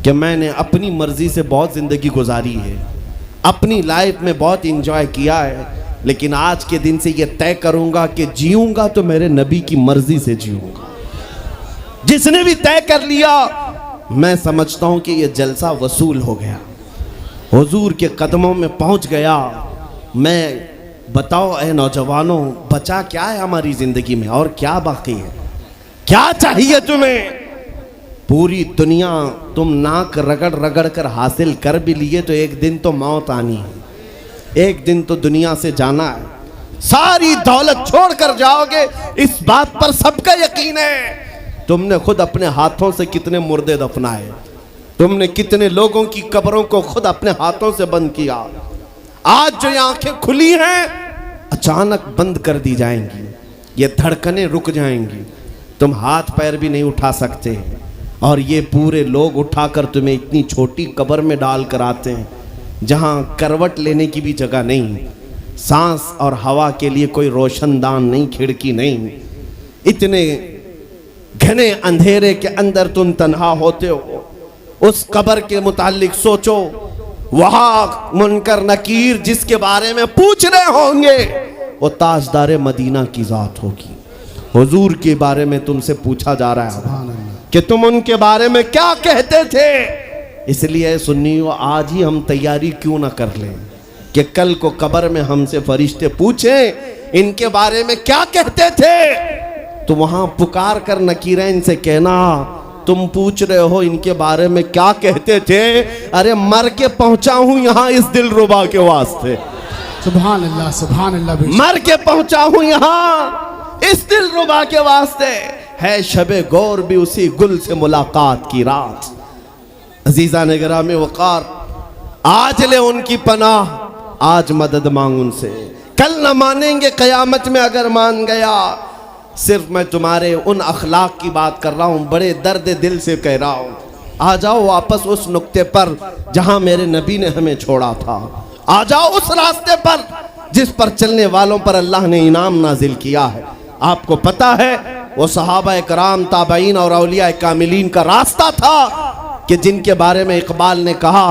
कि मैंने अपनी मर्जी से बहुत जिंदगी गुजारी है, अपनी लाइफ में बहुत इंजॉय किया है, लेकिन आज के दिन से ये तय करूंगा कि जीऊंगा तो मेरे नबी की मर्जी से जीऊंगा, जिसने भी तय कर लिया, मैं समझता हूं कि ये जलसा वसूल हो गया, हुजूर के कदमों में पहुंच गया। मैं बताओ ए नौजवानों, बचा क्या है हमारी जिंदगी में और क्या बाकी है? क्या चाहिए तुम्हें? पूरी दुनिया तुम नाक रगड़ रगड़ कर हासिल कर भी लिए तो एक दिन तो मौत आनी है, एक दिन तो दुनिया से जाना है, सारी दौलत छोड़ कर जाओगे, इस बात पर सबका यकीन है। तुमने खुद अपने हाथों से कितने मुर्दे दफनाए, तुमने कितने लोगों की कब्रों को खुद अपने हाथों से बंद किया। आज जो ये आंखें खुली हैं अचानक बंद कर दी जाएंगी, ये धड़कनें रुक जाएंगी, तुम हाथ पैर भी नहीं उठा सकते, और ये पूरे लोग उठाकर तुम्हें इतनी छोटी कब्र में डाल कर आते हैं जहां करवट लेने की भी जगह नहीं, सांस और हवा के लिए कोई रोशनदान नहीं, खिड़की नहीं। इतने घने अंधेरे के अंदर तुम तन्हा होते हो। उस कब्र के मुतालिक सोचो, वहां मुनकर नकीर जिसके बारे में पूछ रहे होंगे वो ताजदार मदीना की जात होगी। हुजूर के बारे में तुमसे पूछा जा रहा है कि तुम उनके बारे में क्या कहते थे। इसलिए सुन्नियों, आज ही हम तैयारी क्यों ना कर लें कि कल को कब्र में हमसे फरिश्ते पूछें इनके बारे में क्या कहते थे, तो वहां पुकार कर नकीरैन से कहना तुम पूछ रहे हो इनके बारे में क्या कहते थे, अरे मर के पहुंचा हूं यहां इस दिलरुबा के वास्ते। सुभान अल्लाह, सुभान अल्लाह। मर के पहुंचा हूं यहां इस दिलरुबा के वास्ते, है शबे गौर भी उसी गुल से मुलाकात की रात। अजीजा ने गिरामी वकार, आज ले उनकी पनाह, आज मदद मांग उनसे, कल न मानेंगे कयामत में अगर मान गया। सिर्फ मैं तुम्हारे उन अखलाक की बात कर रहा हूँ, बड़े दर्द दिल से कह रहा हूँ। आ जाओ वापस उस नुक्ते पर जहाँ मेरे नबी ने हमें छोड़ा था, आ जाओ उस रास्ते पर जिस पर चलने वालों पर अल्लाह ने इनाम नाजिल किया है। आपको पता है वो सहाबा कराम, ताबईन और औलिया कामिलीन का रास्ता था कि जिनके बारे में इकबाल ने कहा,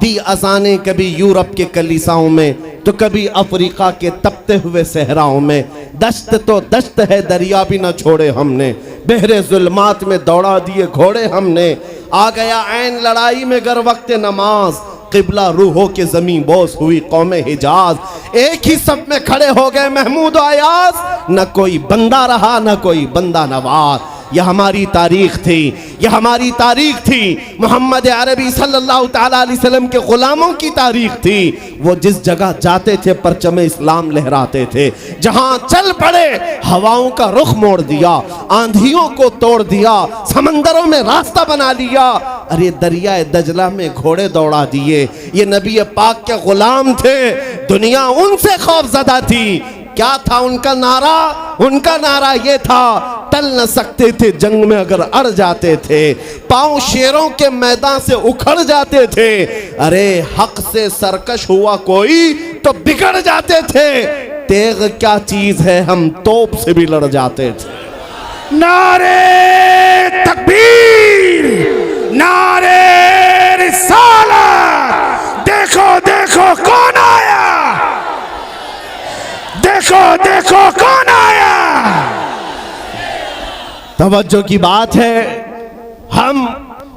दी अजाने कभी यूरोप के कलीसाओं में तो कभी अफ्रीका के तपते हुए सहराओं में, दश्त तो दश्त है दरिया भी न छोड़े हमने, बहरे जुल्मात में दौड़ा दिए घोड़े हमने, आ गया ऐन लड़ाई में गर वक्त नमाज, किबला रूहों के जमीन बोस हुई कौमे हिजाज। एक ही सब में खड़े हो गए महमूद अयाज, न कोई बंदा रहा न कोई बंदा नवाज। यह हमारी तारीख थी, यह हमारी तारीख थी, मोहम्मद अरबी सल्लल्लाहु ताला अलैहि वसल्लम के गुलामों की तारीख थी। वो जिस जगह जाते थे परचम इस्लाम लहराते थे, जहां चल पड़े हवाओं का रुख मोड़ दिया, आंधियों को तोड़ दिया, समंदरों में रास्ता बना लिया, अरे दरिया दजला में घोड़े दौड़ा दिए। ये नबी पाक के गुलाम थे, दुनिया उनसे खौफजदा थी। क्या था उनका नारा? उनका नारा ये था, टल न सकते थे जंग में अगर अड़ जाते थे, पांव शेरों के मैदान से उखड़ जाते थे, अरे हक से सरकश हुआ कोई तो बिगड़ जाते थे, तेग क्या चीज है हम तोप से भी लड़ जाते थे। नारे तकबीर, नारे रिसालत, देखो देखो कौन आया, देखो देखो कौन आया। तवज्जो की बात है, हम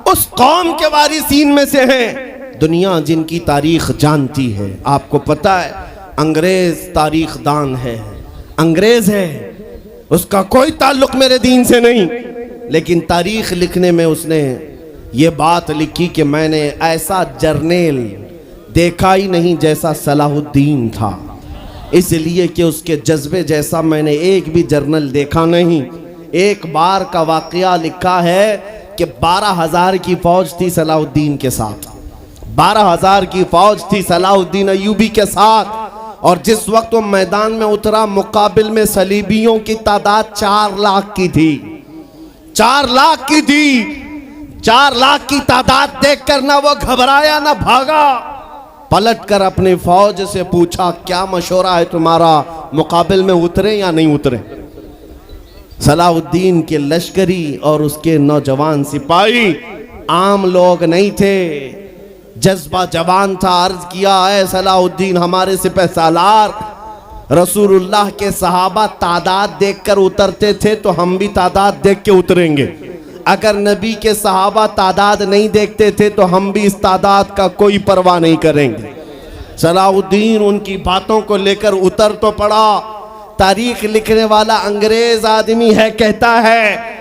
उस कौम के वारिसीन में से हैं दुनिया जिनकी तारीख जानती है। आपको पता है अंग्रेज तारीख दान है, अंग्रेज है, उसका कोई ताल्लुक मेरे दीन से नहीं, लेकिन तारीख लिखने में उसने ये बात लिखी कि मैंने ऐसा जर्नेल देखा ही नहीं जैसा सलाहुद्दीन था, इसलिए कि उसके जज्बे जैसा मैंने एक भी जर्नल देखा नहीं। एक बार का वाकया लिखा है कि 12,000 की फौज थी सलाहुद्दीन के साथ, 12,000 की फौज थी सलाहुद्दीन अय्यूबी के साथ। और जिस वक्त वो मैदान में उतरा, मुकाबिल में सलीबियों की तादाद 4 लाख की थी, 4 लाख की थी। 4 लाख की तादाद देखकर ना वो घबराया ना भागा, पलटकर अपनी फौज से पूछा, क्या मशवरा है तुम्हारा, मुकाबिल में उतरे या नहीं उतरे? सलाहुद्दीन के लश्करी और उसके नौजवान सिपाही आम लोग नहीं थे, जज्बा जवान था। अर्ज किया, है सलाहुद्दीन हमारे सिपह सालार, रसूलुल्लाह के सहाबा तादाद देखकर उतरते थे तो हम भी तादाद देख के उतरेंगे। अगर नबी के सहाबा तादाद नहीं देखते थे तो हम भी इस तादाद का कोई परवाह नहीं करेंगे। सलाहुद्दीन उनकी बातों को लेकर उतर तो पड़ा। तारीख लिखने वाला अंग्रेज आदमी है, कहता है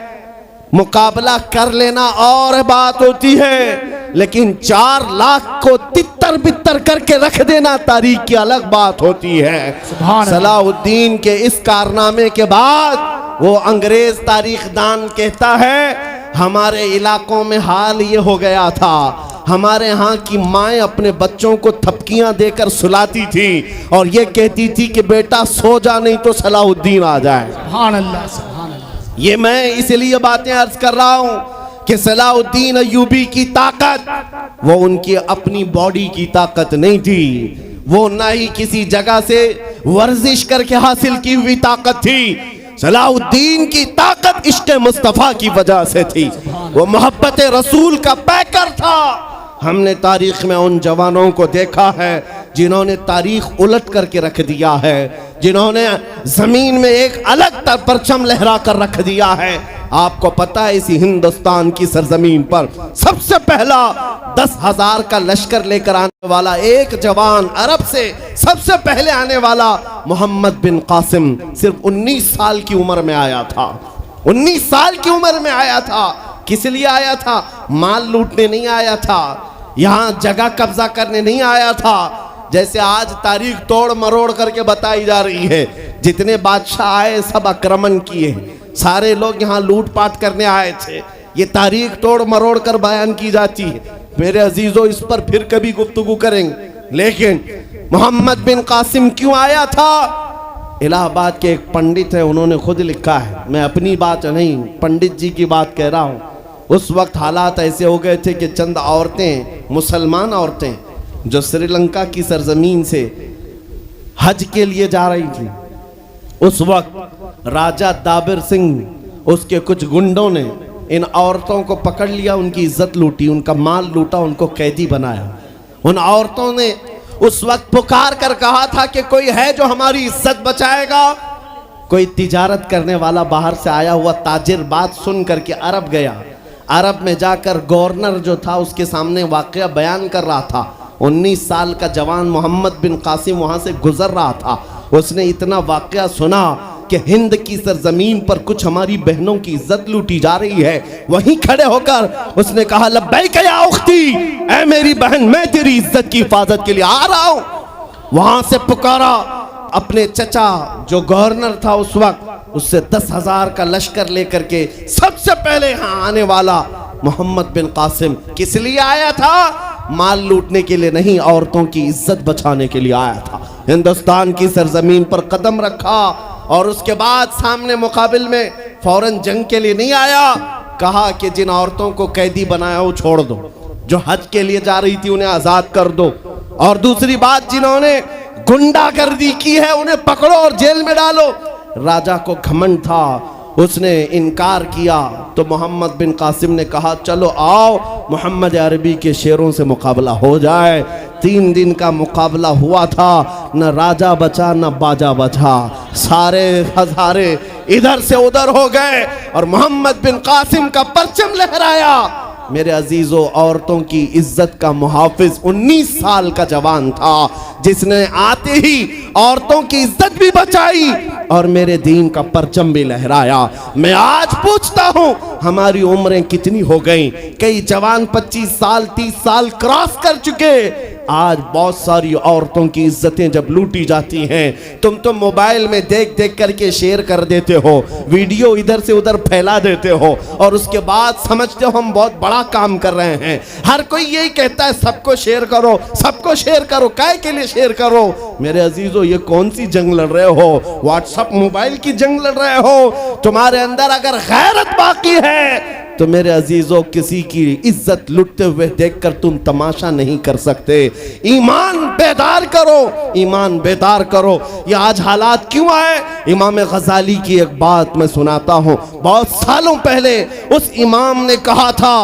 मुकाबला कर लेना और बात होती है, लेकिन 4 लाख को तितर बितर करके रख देना तारीख की अलग बात होती है। सलाहुद्दीन के इस कारनामे के बाद वो अंग्रेज तारीखदान कहता है, हमारे इलाकों में हाल ये हो गया था, हमारे यहाँ की माएँ अपने बच्चों को थपकियां देकर सुलाती थी और ये कहती थी कि बेटा सो जा नहीं तो सलाहुद्दीन आ जाए। सुभान अल्लाह, सुभान अल्लाह। ये मैं इसलिए बातें अर्ज कर रहा हूं कि सलाहुद्दीन अय्यूबी की ताकत वो उनकी अपनी बॉडी की ताकत नहीं थी, वो ना ही किसी जगह से वर्जिश करके हासिल की हुई ताकत थी। सलाहुद्दीन की ताकत इश्क़ मुस्तफ़ा की वजह से थी, वो मोहब्बत रसूल का पैकर था। हमने तारीख में उन जवानों को देखा है जिन्होंने तारीख उलट करके रख दिया है, जिन्होंने जमीन में एक अलग परचम लहरा कर रख दिया है। आपको पता है इसी हिंदुस्तान की सरजमीन पर सबसे पहला 10,000 का लश्कर लेकर आने वाला एक जवान, अरब से सबसे पहले आने वाला मोहम्मद बिन कासिम सिर्फ 19 साल की उम्र में आया था। 19 साल की उम्र में आया था। किस लिए आया था? माल लूटने नहीं आया था, यहाँ जगह कब्जा करने नहीं आया था। जैसे आज तारीख तोड़ मरोड़ करके बताई जा रही है, जितने बादशाह आए सब आक्रमण किए, सारे लोग यहाँ लूटपाट करने आए थे, ये तारीख तोड़ मरोड़ कर बयान की जाती है। मेरे अजीजों, इस पर फिर कभी गुफ्तगू करेंगे, लेकिन मोहम्मद बिन कासिम क्यों आया था? इलाहाबाद के एक पंडित है, उन्होंने खुद लिखा है, मैं अपनी बात नहीं पंडित जी की बात कह रहा हूँ। उस वक्त हालात ऐसे हो गए थे कि चंद औरतें, मुसलमान औरतें जो श्रीलंका की सरजमीन से हज के लिए जा रही थी, उस वक्त राजा दाबिर सिंह उसके कुछ गुंडों ने इन औरतों को पकड़ लिया, उनकी इज्जत लूटी, उनका माल लूटा, उनको कैदी बनाया। उन औरतों ने उस वक्त पुकार कर कहा था कि कोई है जो हमारी इज्जत बचाएगा। कोई तिजारत करने वाला बाहर से आया हुआ ताजिर बात सुन करके अरब गया। अरब में जाकर गवर्नर जो था उसके सामने वाकया बयान कर रहा था। 19 साल का जवान मोहम्मद बिन कासिम वहाँ से गुजर रहा था। उसने इतना वाकया सुना कि हिंद की सरजमीन पर कुछ हमारी बहनों की इज्जत लूटी जा रही है। वहीं खड़े होकर उसने कहा, लब्बैक या उख्ती, ऐ मेरी बहन, मैं तेरी इज्जत की हिफाजत के लिए आ रहा हूँ। वहाँ से पुकारा अपने चचा जो गवर्नर था उस वक्त, उससे 10,000 का लश्कर लेकर के सबसे पहले यहाँ आने वाला मोहम्मद बिन कासिम किस लिए आया था? माल लूटने के लिए नहीं, औरतों की इज्जत बचाने के लिए आया था। हिंदुस्तान की सरजमीन पर कदम रखा और उसके बाद सामने मुकाबिल में फौरन जंग के लिए नहीं आया। कहा कि जिन औरतों को कैदी बनाया वो छोड़ दो, जो हज के लिए जा रही थी उन्हें आजाद कर दो, और दूसरी बात, जिन्होंने गुंडागर्दी की है उन्हें पकड़ो और जेल में डालो। राजा को घमंड था, उसने इनकार किया तो मोहम्मद बिन कासिम ने कहा, चलो आओ मोहम्मद अरबी के शेरों से मुकाबला हो जाए। 3 दिन का मुकाबला हुआ था, न राजा बचा न बाजा बचा, सारे हजारे इधर से उधर हो गए और मोहम्मद बिन कासिम का परचम लहराया। मेरे अजीजों, औरतों की इज्जत का मुहाफिज 19 साल का जवान था, जिसने आते ही औरतों की इज्जत भी बचाई और मेरे दीन का परचम भी लहराया। मैं आज पूछता हूं, हमारी उम्रें कितनी हो गई? कई जवान 25 साल 30 साल क्रॉस कर चुके, आज बहुत सारी औरतों की इज्जतें जब लूटी जाती हैं, तुम तो मोबाइल में देख देख करके शेयर कर देते हो, वीडियो इधर से उधर फैला देते हो और उसके बाद समझते हो हम बहुत बड़ा काम कर रहे हैं। हर कोई यही कहता है सबको शेयर करो, सबको शेयर करो, काय के लिए शेयर करो? मेरे अजीजों, ये कौन सी जंग लड़ रहे हो? व्हाट्सएप मोबाइल की जंग लड़ रहे हो? तुम्हारे अंदर अगर गैरत बाकी है तो मेरे अजीजों, किसी की इज्जत लुटते हुए देखकर तुम तमाशा नहीं कर सकते। ईमान बेदार करो, ईमान बेदार करो। ये आज हालात क्यों आए? इमाम गजाली की एक बात मैं सुनाता हूँ। बहुत सालों पहले उस इमाम ने कहा था,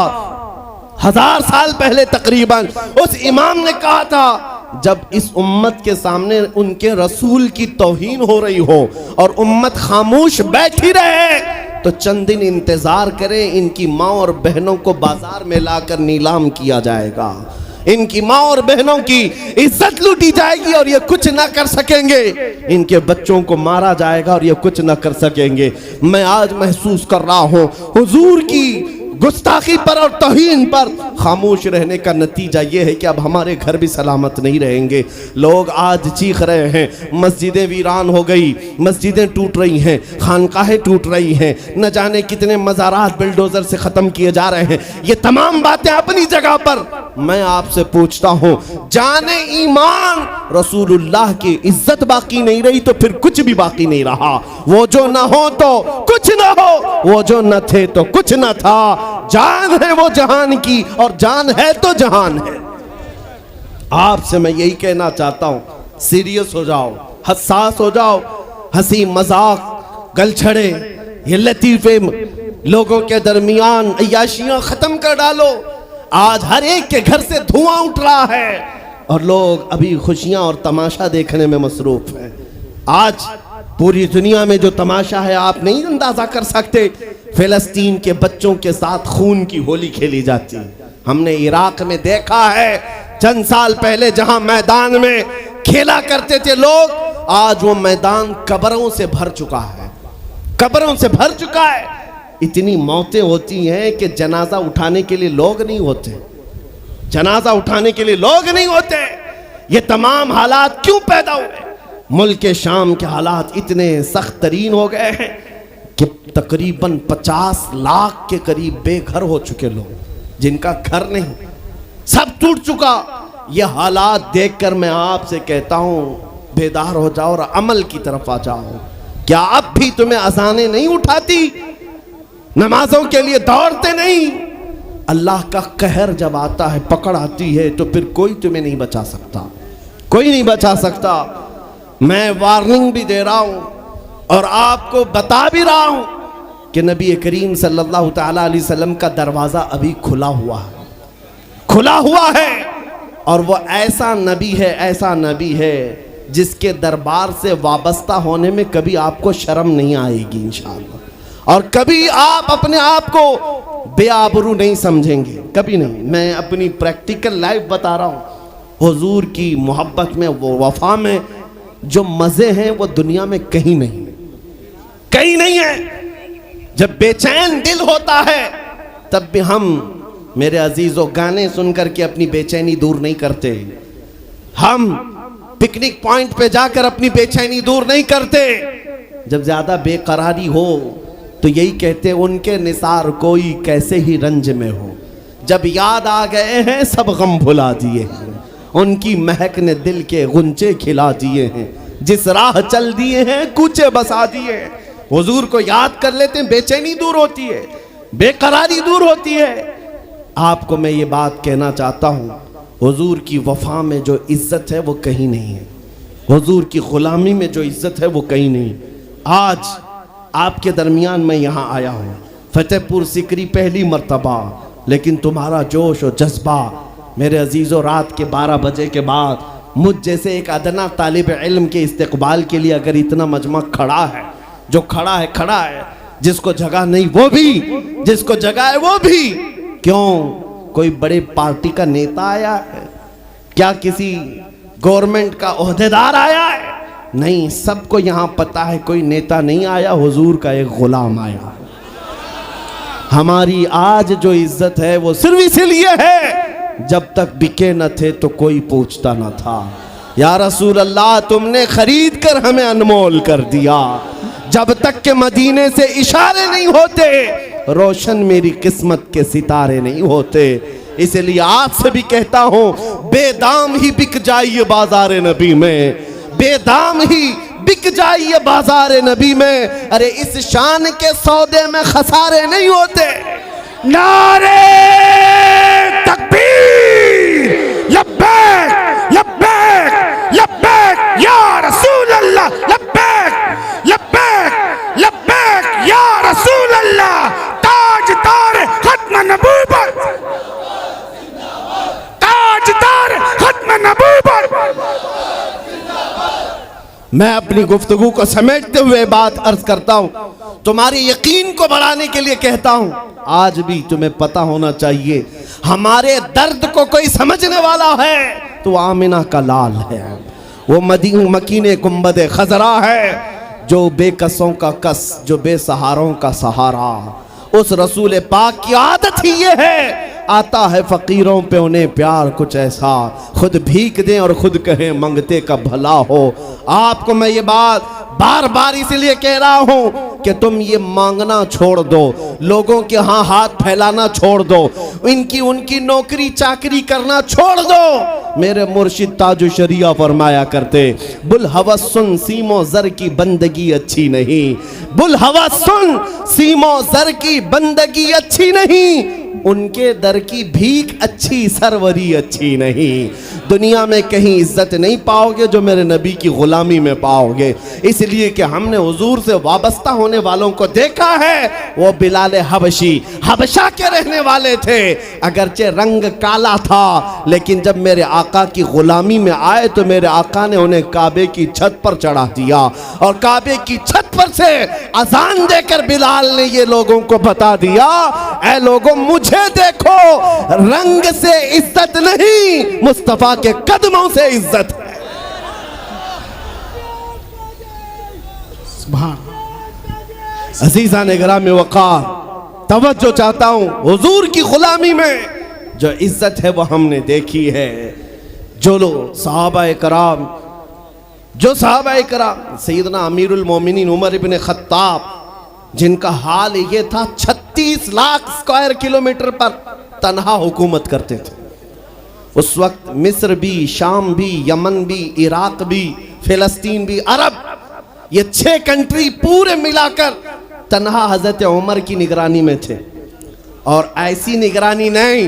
1000 साल पहले तकरीबन, उस इमाम ने कहा था, जब इस उम्मत के सामने उनके रसूल की तौहीन हो रही हो और उम्मत खामोश बैठी रहे तो चंद दिन इंतजार करें, इनकी माँ और बहनों को बाजार में लाकर नीलाम किया जाएगा, इनकी माँ और बहनों की इज्जत लूटी जाएगी और ये कुछ ना कर सकेंगे, इनके बच्चों को मारा जाएगा और ये कुछ ना कर सकेंगे। मैं आज महसूस कर रहा हूँ हुजूर की गुस्ताखी पर और तौहीन पर खामोश रहने का नतीजा ये है कि अब हमारे घर भी सलामत नहीं रहेंगे। लोग आज चीख रहे हैं, मस्जिदें वीरान हो गई, मस्जिदें टूट रही हैं, खानकाहें टूट रही हैं, न जाने कितने मज़ारात बिल्डोजर से ख़त्म किए जा रहे हैं। ये तमाम बातें अपनी जगह पर। मैं आपसे पूछता हूँ, जाने ईमान रसूलुल्लाह की इज्जत बाकी नहीं रही तो फिर कुछ भी बाकी नहीं रहा। वो जो न हो तो कुछ न हो, वो जो न थे तो कुछ न था। जान है वो जहान की और जान है तो जहान है। आपसे मैं यही कहना चाहता हूं, सीरियस हो जाओ, हसास हो जाओ। हंसी मजाक, गलछड़े, ये लतीफे लोगों के दरमियान अय्याशियां खत्म कर डालो। आज हर एक के घर से धुआं उठ रहा है और लोग अभी खुशियां और तमाशा देखने में मसरूफ हैं। आज पूरी दुनिया में जो तमाशा है आप नहीं अंदाजा कर सकते। फिलिस्तीन के बच्चों के साथ खून की होली खेली जाती है। हमने इराक में देखा है चंद साल पहले, जहां मैदान में खेला करते थे लोग, आज वो मैदान कब्रों से भर चुका है, कब्रों से भर चुका है। इतनी मौतें होती हैं कि जनाजा उठाने के लिए लोग नहीं होते, जनाजा उठाने के लिए लोग नहीं होते। ये तमाम हालात क्यों पैदा हुए? मुल्क के शाम के हालात इतने सख्त तरीन हो गए हैं कि तकरीबन 50 लाख के करीब बेघर हो चुके लोग, जिनका घर नहीं, सब टूट चुका। ये हालात देखकर मैं आपसे कहता हूं, बेदार हो जाओ और अमल की तरफ आ जाओ। क्या अब भी तुम्हें अज़ानें नहीं उठाती? नमाजों के लिए दौड़ते नहीं? अल्लाह का कहर जब आता है, पकड़ आती है, तो फिर कोई तुम्हें नहीं बचा सकता, कोई नहीं बचा सकता। मैं वार्निंग भी दे रहा हूं और आपको बता भी रहा हूं कि नबी करीम सल्लल्लाहु तआला अलैहि वसल्लम का दरवाज़ा अभी खुला हुआ है, खुला हुआ है। और वो ऐसा नबी है, ऐसा नबी है जिसके दरबार से वाबस्ता होने में कभी आपको शर्म नहीं आएगी इंशाअल्लाह, और कभी आप अपने आप को बेआबरू नहीं समझेंगे, कभी नहीं। मैं अपनी प्रैक्टिकल लाइफ बता रहा हूँ। हुजूर की मोहब्बत में, वो वफा में जो मज़े हैं वो दुनिया में कहीं नहीं, कहीं नहीं है। जब बेचैन दिल होता है तब भी हम, मेरे अजीजों, गाने सुनकर के अपनी बेचैनी दूर नहीं करते। हम पिकनिक पॉइंट पे जाकर अपनी बेचैनी दूर नहीं करते। जब ज्यादा बेकरारी हो तो यही कहते, उनके निसार कोई कैसे ही रंज में हो, जब याद आ गए हैं सब गम भुला दिए हैं, उनकी महक ने दिल के गुंचे खिला दिए हैं, जिस राह चल दिए हैं कूचे बसा दिए हैं। हुजूर को याद कर लेते हैं, बेचैनी दूर होती है, बेकरारी दूर होती है। आपको मैं ये बात कहना चाहता हूँ, हुजूर की वफा में जो इज्जत है वो कहीं नहीं है, हुजूर की गुलामी में जो इज्जत है वो कहीं नहीं। आज आपके दरमियान मैं यहाँ आया हूँ, फतेहपुर सिकरी पहली मर्तबा, लेकिन तुम्हारा जोश और जज्बा मेरे अजीज़ों, रात के 12 बजे के बाद मुझ जैसे एक अदना तालिब इल्म के इस्तकबाल के लिए अगर इतना मजमा खड़ा है, जो खड़ा है खड़ा है, जिसको जगह नहीं वो भी, जिसको जगह है वो भी। क्यों? कोई बड़े पार्टी का नेता आया है क्या? किसी गवर्नमेंट का ओहदेदार आया है? नहीं, सबको यहाँ पता है कोई नेता नहीं आया, हुजूर का एक गुलाम आया। हमारी आज जो इज्जत है वो सिर्फ इसीलिए है जब तक बिके न थे तो कोई पूछता न था। या रसूल अल्लाह, तुमने खरीद कर हमें अनमोल कर दिया। जब तक के मदीने से इशारे नहीं होते, रोशन मेरी किस्मत के सितारे नहीं होते। इसलिए आपसे भी कहता हूं, बेदाम ही बिक जाइए बाजार नबी में, बेदाम ही बिक जाइए बाजार नबी में। अरे इस शान के सौदे में खसारे नहीं होते। नारे तकबीर, लब्बैक लब्बैक लब्बैक या रसूल अल्लाह, लब्बैक लब्बैक लब्बैक या रसूल अल्लाह। ताजदार खत्म नबूवत, ताजदार खत्म नबूवत। मैं अपनी गुफ्तगू को समेटते हुए बात अर्ज करता हूं, तुम्हारे यकीन को बढ़ाने के लिए कहता हूं, आज भी तुम्हें पता होना चाहिए, हमारे दर्द को कोई समझने वाला है तो आमिना का लाल है, वो मकीने गुंबद खजरा है, जो बेकसों का कस, जो बेसहारों का सहारा। उस रसूल पाक की आदत ही ये है, आता है फकीरों पे उन्हें प्यार कुछ ऐसा, खुद भीख दें और खुद कहें मंगते का भला हो। आपको मैं ये बात बार बार इसलिए कह रहा हूं कि तुम ये मांगना छोड़ दो, लोगों के यहाँ हाथ फैलाना छोड़ दो, इनकी उनकी नौकरी चाकरी करना छोड़ दो। मेरे मुर्शिद ताजु शरिया फरमाया करते, बुल हवस सुन सीमो जर की बंदगी अच्छी नहीं, बुल हवस सुन सीमो जर की बंदगी अच्छी नहीं, उनके दर की भीख अच्छी, सरवरी अच्छी नहीं। दुनिया में कहीं इज्जत नहीं पाओगे जो मेरे नबी की गुलामी में पाओगे। इसलिए कि हमने हुजूर से वाबस्ता होने वालों को देखा है, वो बिलाल हबशी हबशा के रहने वाले थे, अगरचे रंग काला था, लेकिन जब मेरे आका की गुलामी में आए तो मेरे आका ने उन्हें काबे की छत पर चढ़ा दिया, और काबे की छत पर से अजान देकर बिलाल ने ये लोगों को बता दिया, ऐ लोगों मुझे देखो, रंग से इज्जत नहीं, मुस्तफा के कदमों से इज्जत है। अजीजा ने ग्राम वक़ार, तवज्जो चाहता हूं, हुजूर की गुलामी में जो इज्जत है वो हमने देखी है। जो लोग सहाबा कराम, जो सहाबा कराम, सैयदना अमीरुल मोमिनीन उमर इब्न खत्ताब, जिनका हाल ये था 36 लाख स्क्वायर किलोमीटर पर तन्हा हुकूमत करते थे। उस वक्त मिस्र भी, शाम भी, यमन भी, इराक भी, फिलिस्तीन भी, अरब, ये 6 कंट्री पूरे मिलाकर तन्हा हजरत उमर की निगरानी में थे। और ऐसी निगरानी नहीं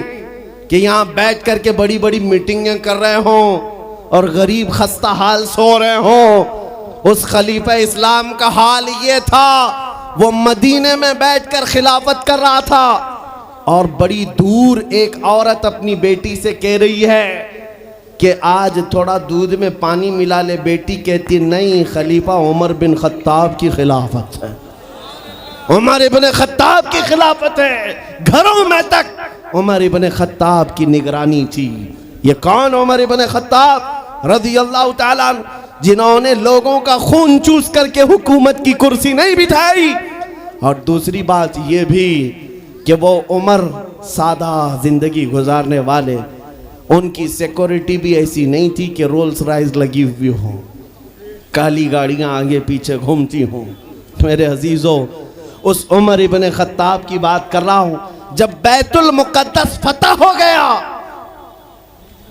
कि यहाँ बैठ करके बड़ी बड़ी मीटिंगें कर रहे हों और गरीब खस्ता हाल सो रहे हों। उस खलीफा इस्लाम का हाल ये था, वो मदीने में बैठकर खिलाफत कर रहा था, और बड़ी दूर एक औरत अपनी बेटी से कह रही है कि आज थोड़ा दूध में पानी मिला ले। बेटी कहती नहीं, खलीफा उमर बिन खत्ताब की खिलाफत है, उमर इब्न खत्ताब की खिलाफत है। घरों में तक उमर इब्न खत्ताब की निगरानी थी। ये कौन? उमर इब्न खत्ताब रज़ियल्लाहु ताला, जिन्होंने लोगों का खून चूस करके हुकूमत की कुर्सी नहीं बिठाई। और दूसरी बात ये भी कि वो उमर सादा जिंदगी गुजारने वाले, उनकी सिक्योरिटी भी ऐसी नहीं थी कि रोल्स रॉयस लगी हुई हो, काली गाड़ियां आगे पीछे घूमती हों। मेरे अजीजों, उस उमर इब्न खत्ताब की बात कर रहा हूं। जब बैतुल मुक़द्दस फतह हो गया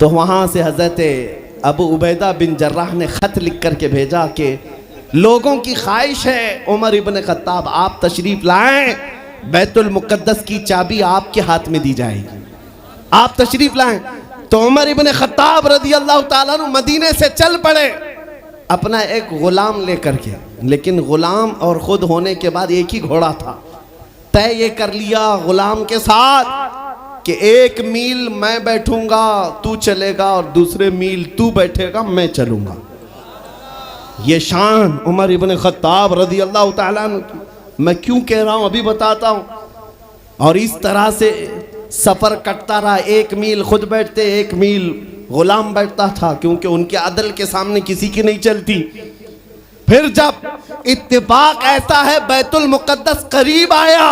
तो वहां से हजरत अबू उबैदा बिन जर्राह ने खत लिख करके भेजा कि लोगों की ख्वाहिश है उमर इब्न खत्ताब आप तशरीफ लाएं, बैतुल मुक़द्दस की चाबी आपके हाथ में दी जाएगी, आप तशरीफ लाएं। तो उमर इब्न खत्ताब रज़ियल्लाहु ताला अन्हु मदीने से चल पड़े अपना एक गुलाम लेकर के। लेकिन गुलाम और खुद होने के बाद एक ही घोड़ा था। तय ये कर लिया गुलाम के साथ कि 1 मील मैं बैठूंगा तू चलेगा, और दूसरे मील तू बैठेगा मैं चलूंगा। ये शान उमर इब्न खत्ताब रज़ियल्लाहु ताला अन्हु की। मैं क्यों कह रहा हूं अभी बताता हूं। और इस तरह से सफर कटता रहा। 1 मील खुद बैठते, 1 मील गुलाम बैठता था, क्योंकि उनके अदल के सामने किसी की नहीं चलती। फिर जब इत्तेफाक ऐसा है बैतुल मुक़द्दस करीब आया,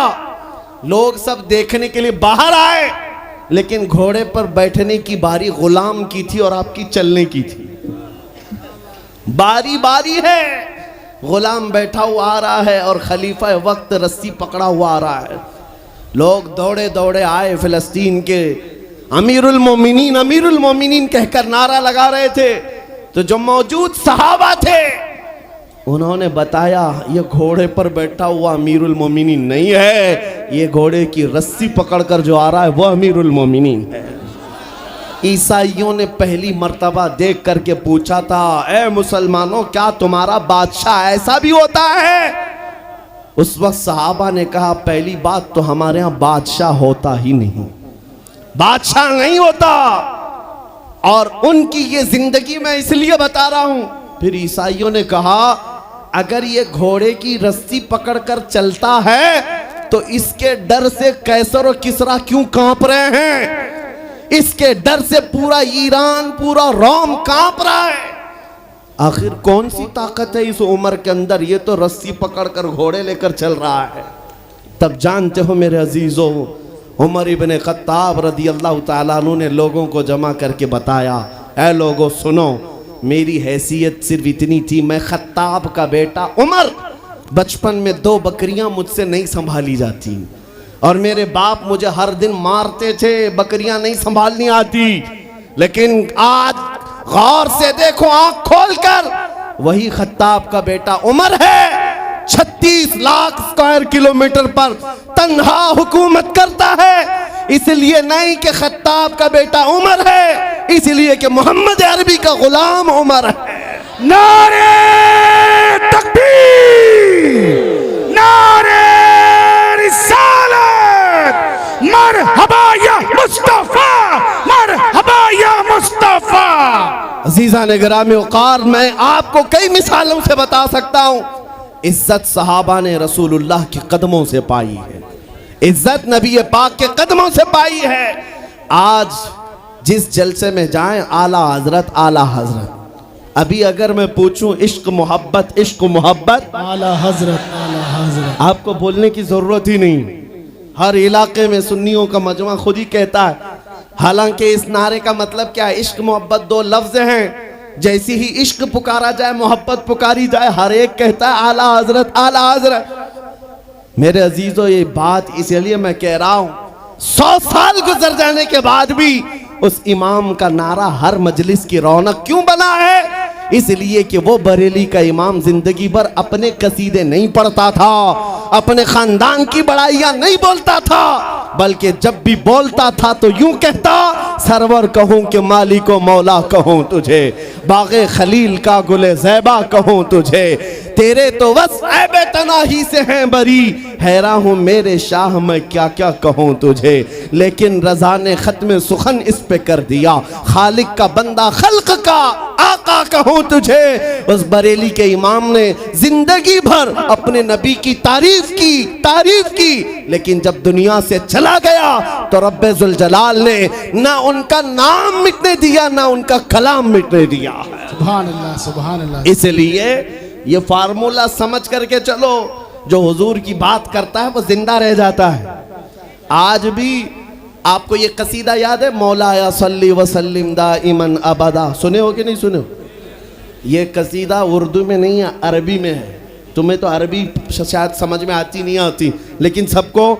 लोग सब देखने के लिए बाहर आए, लेकिन घोड़े पर बैठने की बारी गुलाम की थी और आपकी चलने की थी। बारी बारी है, गुलाम बैठा हुआ आ रहा है और खलीफा वक्त रस्सी पकड़ा हुआ आ रहा है। लोग दौड़े दौड़े आए, फिलिस्तीन के अमीरुल मोमिनीन कहकर नारा लगा रहे थे। तो जो मौजूद सहाबा थे उन्होंने बताया ये घोड़े पर बैठा हुआ अमीरुल मोमिनीन नहीं है, ये घोड़े की रस्सी पकड़कर जो आ रहा है वो अमीरुल मोमिनीन है। ईसाइयों ने पहली मर्तबा देख करके पूछा था, ए मुसलमानों, क्या तुम्हारा बादशाह ऐसा भी होता है? उस वक्त सहाबा ने कहा, पहली बात तो हमारे यहाँ बादशाह होता ही नहीं, बादशाह नहीं होता। और उनकी ये जिंदगी मैं इसलिए बता रहा हूं। फिर ईसाइयों ने कहा, अगर ये घोड़े की रस्सी पकड़कर चलता है तो इसके डर से कैसर और किसरा क्यों कांप रहे हैं? इसके डर से पूरा ईरान, पूरा रोम कांप रहा है। आखिर कौन सी ताकत है इस उम्र के अंदर? ये तो रस्सी पकड़कर घोड़े लेकर चल रहा है। तब जानते हो मेरे अजीजों, उमर इब्ने खत्ताब रदी अल्लाह ताला अन्हु ने लोगों को जमा करके बताया, ऐ लोगों सुनो, मेरी हैसियत सिर्फ इतनी थी, मैं खत्ताब का बेटा उमर, बचपन में 2 बकरियां मुझसे नहीं संभाली जाती और मेरे बाप मुझे हर दिन मारते थे, बकरियां नहीं संभालनी आती। लेकिन आज गौर से देखो, आंख खोलकर, वही खत्ताब का बेटा उमर है, 36 लाख स्क्वायर किलोमीटर पर तन्हा हुकूमत करता है। इसलिए नहीं कि खत्ताब का बेटा उमर है, इसलिए कि मोहम्मद अरबी का गुलाम उमर है। नारे तकबीर, नारे रिसालत, मरहबा या मुस्तफा, मरहबा या मुस्तफा। अजीजा ने गिरामी औकार, मैं आपको कई मिसालों से बता सकता हूं। इज्जत सहाबा ने रसूलुल्लाह के कदमों से पाई है, इज्जत नबी पाक के कदमों से पाई है। आज जिस जलसे में जाएं, आला हजरत आला हजरत। अभी अगर मैं पूछूं इश्क मोहब्बत, इश्क मोहब्बत, आला हजरत आला हजरत, आपको बोलने की जरूरत ही नहीं। हर इलाके में सुन्नियों का मजमा खुद ही कहता है। हालांकि इस नारे का मतलब क्या है? इश्क मोहब्बत 2 लफ्ज हैं। जैसी ही इश्क पुकारा जाए, मोहब्बत पुकारी जाए, हर एक कहता है आला हजरत आला हजरत। मेरे अजीजों, ये बात इसलिए मैं कह रहा हूं, 100 साल गुजर जाने के बाद भी उस इमाम का नारा हर मजलिस की रौनक क्यों बना है? इसलिए कि वो बरेली का इमाम जिंदगी भर अपने कसीदे नहीं पढ़ता था, अपने खानदान की बड़ाइयां नहीं बोलता था, बल्कि जब भी बोलता था तो यूं कहता, सरवर कहूं कि मालिको मौला कहूं तुझे, बागे खलील का गुले ज़ैबा कहूं तुझे, तेरे तो बस ऐबे तनाही से हैं बरी, हैरान हूं मेरे शाह मैं क्या क्या कहूं तुझे। लेकिन रजा ने खत्म सुखन इस पे कर दिया, खालिक का बंदा खल्क का आका कहूं तुझे। उस बरेली के इमाम ने जिंदगी भर अपने नबी की तारीफ की, लेकिन जब दुनिया से चला गया तो रब्बे जुल जलाल ने ना उनका नाम मिटने दिया, ना उनका कलाम मिटने दिया। सुभान अल्लाह सुभान अल्लाह। इसलिए ये फार्मूला समझ करके चलो, जो हुजूर की बात करता है वो जिंदा रह जाता है। आज भी आपको ये कसीदा याद है, मौलाया सल्ली व सल्लिम दाइमन अबदा, सुने हो कि नहीं सुने हो? ये कसीदा उर्दू में नहीं है, अरबी में है। तुम्हें तो अरबी शायद समझ में आती नहीं आती, लेकिन सबको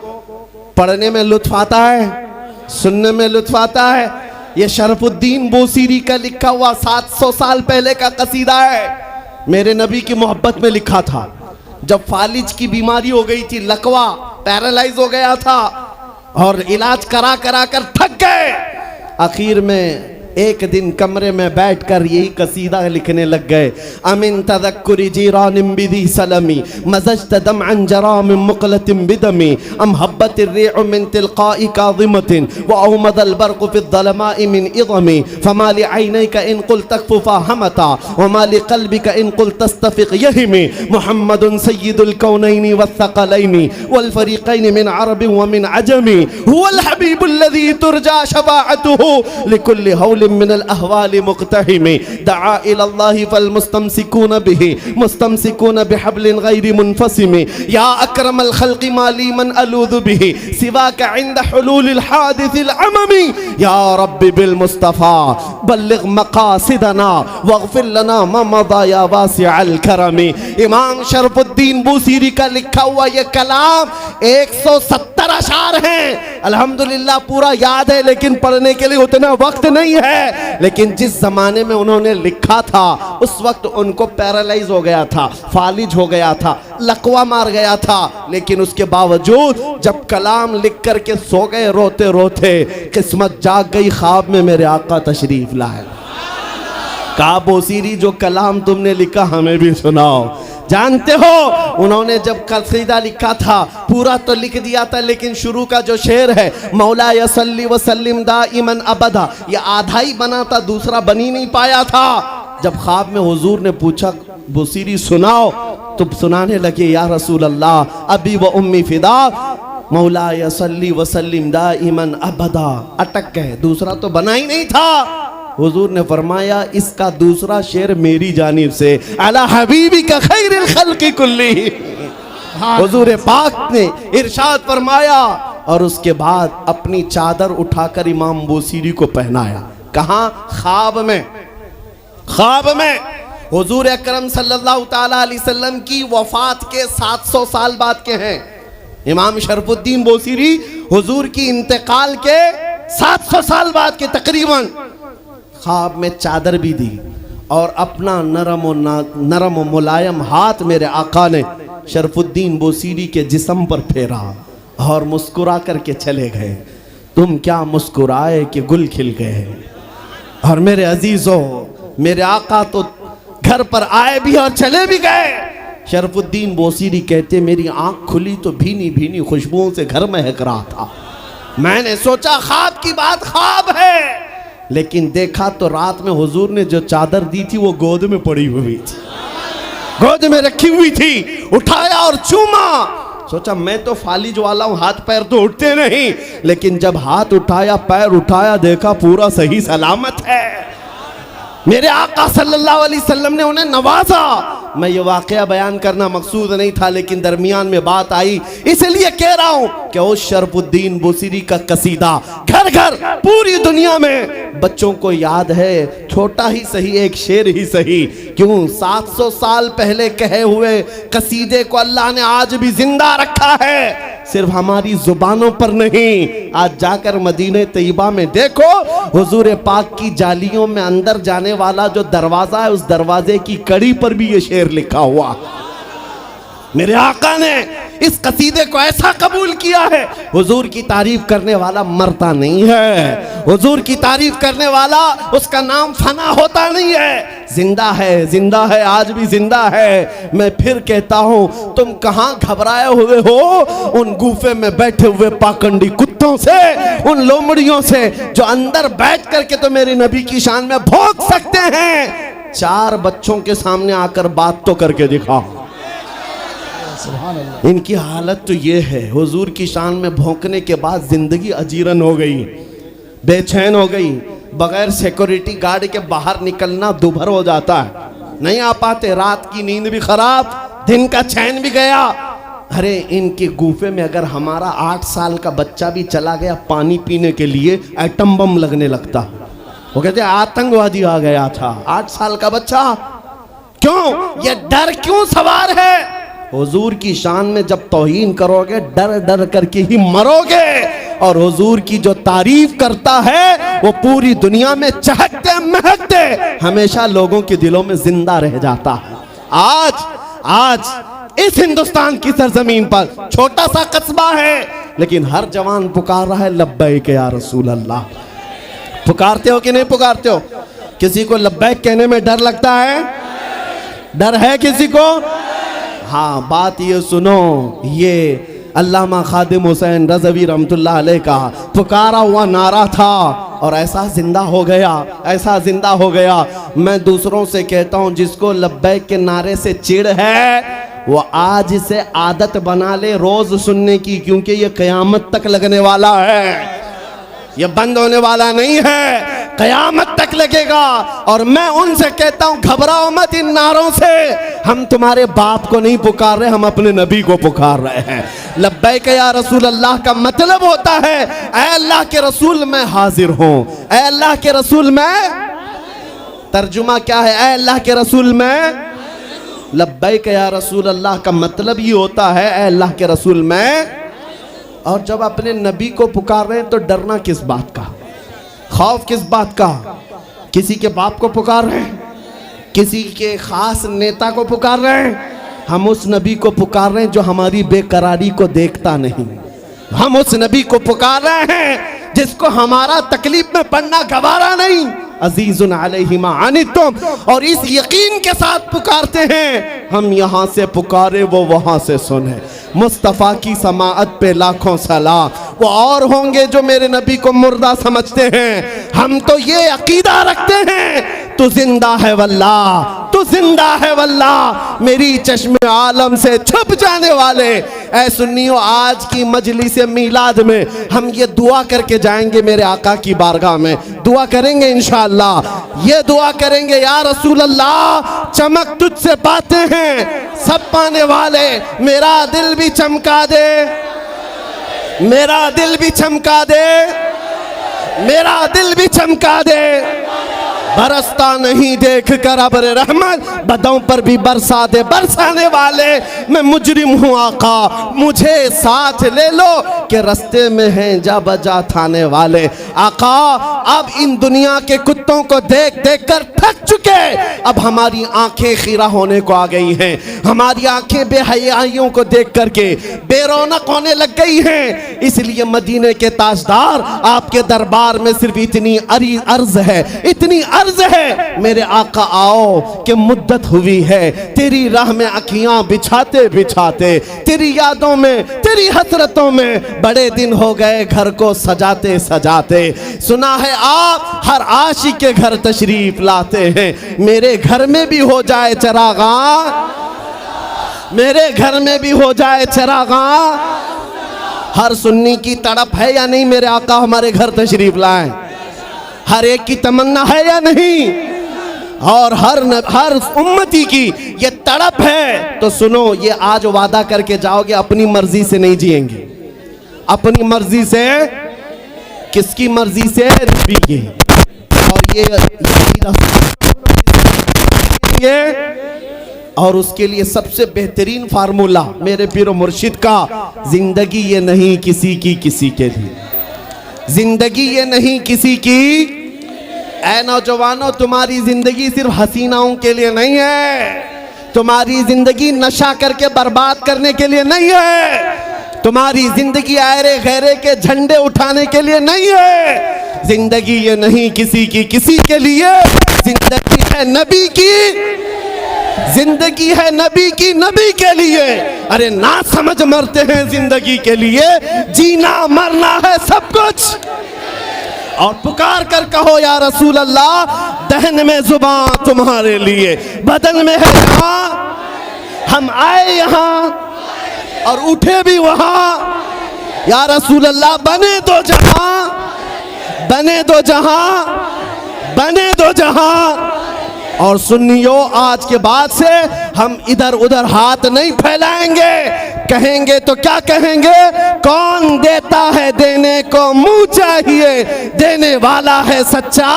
पढ़ने में लुत्फ आता है, सुनने में लुत्फ आता है। ये शरफुद्दीन बोसीरी का लिखा हुआ 700 साल पहले का कसीदा है। मेरे नबी की मोहब्बत में लिखा था। जब फालिज की बीमारी हो गई थी, लकवा, पैरालाइज हो गया था और इलाज करा करा कर थक गए, आखिर में एक दिन कमरे में बैठकर यही कसीदा लिखने लग गए। अमिन तदक्कुरी जीरानिम बिदी सलमी मज़ज्त दमअन जरामिम मुक़लतिम बिदमी अम हब्बतिर रिअ मिन तिलक़ाइ काज़िमतिन व अहमदल बर्क़ु फ़िज़्ज़लमाइ मिन इज़मी फ़मा लिअयनैका इन क़ुल तकफ़ुफ़ा हमता व मा लिक़ल्बिका इन क़ुल तस्तफ़िक़ यहिमी मुहम्मदुन सय्यिदुल कौनैनि वस्सक़लैनि वल फ़रीक़ैनि मिन अरबिन व मिन अजमी हुवल हबीबुल्लज़ी तुरजा शफ़ाअतुहु लिकुल्लि हौल असर मिनल अहवाल मुक़तहिम दआ इलल्लाहि फल मुस्तमसिकून बिही मुस्तमसिकून बिहब्लिन गैरि मुनफसिम या अकरमल खल्क़ि माली मन अलूज़ु बिही सिवाका इंद हुलूलिल हादिसिल अममी या रब्बी बिल मुस्तफ़ा बल्लिग मक़ासिदना वग़फ़िर लना मा मज़ा या वासिअल करमी। इमाम शरफुद्दीन बूसीरी का लिखा हुआ ये कलाम 170 अशार हैं। अल्हम्दुलिल्लाह पूरा याद है, लेकिन पढ़ने के लिए उतना वक्त नहीं है। लेकिन जिस जमाने में उन्होंने लिखा था उस वक्त उनको पैरालाइज हो गया था, फालिज हो गया था, लकवा मार गया था। लेकिन उसके बावजूद जब कलाम लिख करके सो गए रोते रोते, किस्मत जाग गई, ख्वाब में मेरे आका तशरीफ लाए। कहा बूसीरी जो कलाम तुमने लिखा हमें भी सुनाओ। जानते हो उन्होंने जब कसीदा लिखा था पूरा तो लिख दिया था, लेकिन शुरू का जो शेर है मौला या सल्ली व सल्लिम दाइमन अबदा, ये आधा ही बना था, दूसरा बन ही नहीं पाया था। जब ख्वाब में हुजूर ने पूछा बूसीरी सुनाओ, तो सुनाने लगे या रसूल अल्लाह अबी व उम्मी फिदा मौला या सल्ली व सल्लिम दाइमन अबदा। अटक गए, दूसरा तो बना ही नहीं था। हुजूर ने फरमाया इसका दूसरा शेर मेरी जानिब से अला हबीबी का खैरिल खल्क़ि कुल्ली। हुजूर पाक ने इरशाद फरमाया और उसके बाद अपनी चादर उठाकर इमाम बूसीरी को पहनाया। कहाँ? ख्वाब में। ख्वाब में हुजूर अकरम सल्लल्लाहु ताला अलैहि वसल्लम की वफात के 700 साल बाद के हैं। इमाम शरफुद्दीन बूसीरी हुजूर की इंतकाल के 700 साल बाद के तकरीबन। ख्वाब में चादर भी दी और अपना नरम और मुलायम हाथ मेरे आका ने शरफुद्दीन बूसीरी के जिस्म पर फेरा और मुस्कुरा करके चले गए। तुम क्या मुस्कुराए कि गुल खिल गए। और मेरे अजीजों, मेरे आका तो घर पर आए भी और चले भी गए। शरफुद्दीन बूसीरी कहते मेरी आंख खुली तो भीनी भीनी खुशबुओं से घर महक रहा था। मैंने सोचा ख्वाब की बात ख्वाब है, लेकिन देखा तो रात में हुजूर ने जो चादर दी थी वो गोद में पड़ी हुई थी, गोद में रखी हुई थी। उठाया और चूमा। सोचा मैं तो फालिज वाला हूँ, हाथ पैर तो उठते नहीं, लेकिन जब हाथ उठाया पैर उठाया देखा पूरा सही सलामत है। मेरे आका सल्लल्लाहु अलैहि वसल्लम ने उन्हें नवाजा। मैं ये वाकया बयान करना मकसूद नहीं था, लेकिन दरमियान में बात आई इसलिए कह रहा हूँ कि उस शरफुद्दीन बूसीरी का कसीदा घर घर पूरी दुनिया में बच्चों को याद है। छोटा ही सही, एक शेर ही सही, क्यों 700 साल पहले कहे हुए कसीदे को अल्लाह ने आज भी जिंदा रखा है, सिर्फ हमारी जुबानों पर नहीं। आज जाकर मदीने तैयबा में देखो, हुजूर पाक की जालियों में अंदर जाने वाला जो दरवाजा है उस दरवाजे की कड़ी पर भी ये शेर लिखा हुआ। मेरे आका ने इस कसीदे को ऐसा कबूल किया है, हुजूर की तारीफ करने वाला मरता नहीं है, हुजूर की तारीफ करने वाला उसका नाम फना होता नहीं है, जिंदा है, जिंदा है, आज भी जिंदा है। मैं फिर कहता हूँ तुम कहाँ घबराए हुए हो उन गुफे में बैठे हुए पाखंडी कुत्तों से, उन लोमड़ियों से जो अंदर बैठ करके तो मेरे नबी की शान में भौंक सकते हैं। 4 बच्चों के सामने आकर बात तो करके दिखाओ। इनकी हालत तो ये है, हुजूर की शान में भौंकने के बाद जिंदगी अजीरन हो गई, बेचैन हो गई। बगैर सिक्योरिटी गार्ड के बाहर निकलना दुभर हो जाता है, नहीं आ पाते। रात की नींद भी खराब, दिन का चैन भी गया। अरे इनके गुफे में अगर हमारा 8 साल का बच्चा भी चला गया पानी पीने के लिए, एटम बम लगने लगता। वो कहते आतंकवादी आ गया था। 8 साल का बच्चा, क्यों? ये डर क्यों सवार है? हुजूर की शान में जब तौहीन करोगे डर डर करके ही मरोगे। और हुजूर की जो तारीफ करता है वो पूरी दुनिया में चहकते महकते हमेशा लोगों के दिलों में जिंदा रह जाता है। आज इस हिंदुस्तान की सरजमीन पर छोटा सा कस्बा है, लेकिन हर जवान पुकार रहा है लब्बैक या रसूल अल्लाह। पुकारते हो कि नहीं पुकारते हो? किसी को लब्बैक कहने में डर लगता है? डर है किसी को? हाँ, बात ये सुनो, ये अल्लामा खादिम हुसैन रज़वी रहमतुल्लाह अलैह का पुकारा हुआ नारा था और ऐसा जिंदा हो गया, ऐसा जिंदा हो गया। मैं दूसरों से कहता हूँ जिसको लब्बैक के नारे से चिढ़ है वो आज से आदत बना ले रोज सुनने की, क्योंकि ये क़यामत तक लगने वाला है, ये बंद होने वाला नहीं है। क़यामत तक लगेगा। और मैं उनसे कहता हूं घबराओ मत इन नारों से, हम तुम्हारे बाप को नहीं पुकार रहे, हम अपने नबी को पुकार रहे हैं। लब्बैक या रसूल अल्लाह का मतलब होता है ऐ अल्लाह के रसूल मैं हाजिर हूं, ऐ अल्लाह के रसूल मैं। तर्जुमा क्या है ऐ अल्लाह के रसूल मैं? लब्बैक या रसूल अल्लाह का मतलब ये होता है ऐ अल्लाह के रसूल मैं। और जब अपने नबी को पुकार रहे हैं तो डरना किस बात का, खौफ किस बात का? किसी के बाप को पुकार रहे हैं, किसी के खास नेता को पुकार रहे हैं? हम उस नबी को पुकार रहे हैं जो हमारी बेकरारी को देखता नहीं। हम उस नबी को पुकार रहे हैं जिसको हमारा तकलीफ में पड़ना गवारा नहीं। अजीजुन अलैहि मा अनितुम, और इस यकीन के साथ पुकारते हैं हम यहाँ से पुकारे वो वहाँ से सुने। मुस्तफ़ा की समाअत पे लाखों सलाम। वो और होंगे जो मेरे नबी को मुर्दा समझते हैं, हम तो ये अकीदा रखते हैं तू जिंदा है वल्लाह, तू जिंदा है वल्लाह। मेरी चश्मे आलम से छुप जाने वाले ऐ सुन्नियों, आज की मजलिस मीलाद में हम ये दुआ करके जाएंगे मेरे आका की बारगाह में। दुआ करेंगे इंशाअल्लाह, ये दुआ करेंगे या रसूल अल्लाह चमक तुझसे पाते हैं सब पाने वाले, मेरा दिल भी चमका दे, मेरा दिल भी चमका दे, मेरा दिल भी चमका दे। बरसता नहीं देख कर अब्र रहमत, बदों पर भी बरसा दे। बरसाने वाले मैं मुजरिम हूँ आका, मुझे साथ ले लो कि रस्ते में हैं जा बजा थाने वाले। आका अब इन दुनिया के कुत्तों को देख देख कर थक चुके, अब हमारी आंखें खीरा होने को आ गई हैं, हमारी आंखें बेहयाइयों को देख करके बेरौनक होने लग गई हैं। इसलिए मदीने के ताजदार आपके दरबार में सिर्फ इतनी अर्ज है, इतनी अर्ज है मेरे आका आओ कि मुद्दत हुई है तेरी राह में अखियां बिछाते बिछाते, तेरी यादों में तेरी हसरतों में बड़े दिन हो गए घर को सजाते सजाते। सुना है आप हर आशिक के घर तशरीफ लाते हैं, मेरे घर में भी हो जाए चरागा, मेरे घर में भी हो जाए चरागा। हर सुन्नी की तड़प है या नहीं मेरे आका हमारे घर तशरीफ लाएं? हर एक की तमन्ना है या नहीं? और हर उम्मती की ये तड़प है। तो सुनो, ये आज वादा करके जाओगे अपनी मर्जी से नहीं जिएंगे, अपनी मर्जी से, किसकी मर्जी से? नबी की। और ये और उसके लिए सबसे बेहतरीन फार्मूला मेरे पीरो मुर्शिद का, जिंदगी ये नहीं किसी की किसी के लिए, जिंदगी ये नहीं किसी की। ऐ नौजवानों, तुम्हारी जिंदगी सिर्फ हसीनाओं के लिए नहीं है, तुम्हारी जिंदगी नशा करके बर्बाद करने के लिए नहीं है, तुम्हारी जिंदगी आयरे गैरे के झंडे उठाने के लिए नहीं है। जिंदगी ये नहीं किसी की किसी के लिए, जिंदगी है नबी की, जिंदगी है नबी की नबी के लिए। अरे ना समझ मरते हैं जिंदगी के लिए, जीना मरना है सब कुछ। और पुकार कर कहो या रसूल अल्लाह, दहन में जुबान तुम्हारे लिए, बदन में है जहां, हम आए यहाँ और उठे भी वहां। या रसूल अल्लाह बने दो जहां, बने दो जहां, बने दो जहां। और सुन्नियों, आज के बाद से हम इधर उधर हाथ नहीं फैलाएंगे, कहेंगे तो क्या कहेंगे? कौन देता है देने को मुंह चाहिए, देने वाला है सच्चा,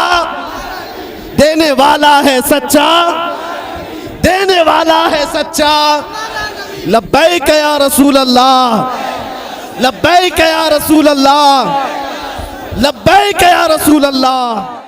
देने वाला है सच्चा, देने वाला है सच्चा। लब्बैक या रसूल अल्लाह, लब्बैक या रसूल अल्लाह, लब्बैक या रसूल अल्लाह।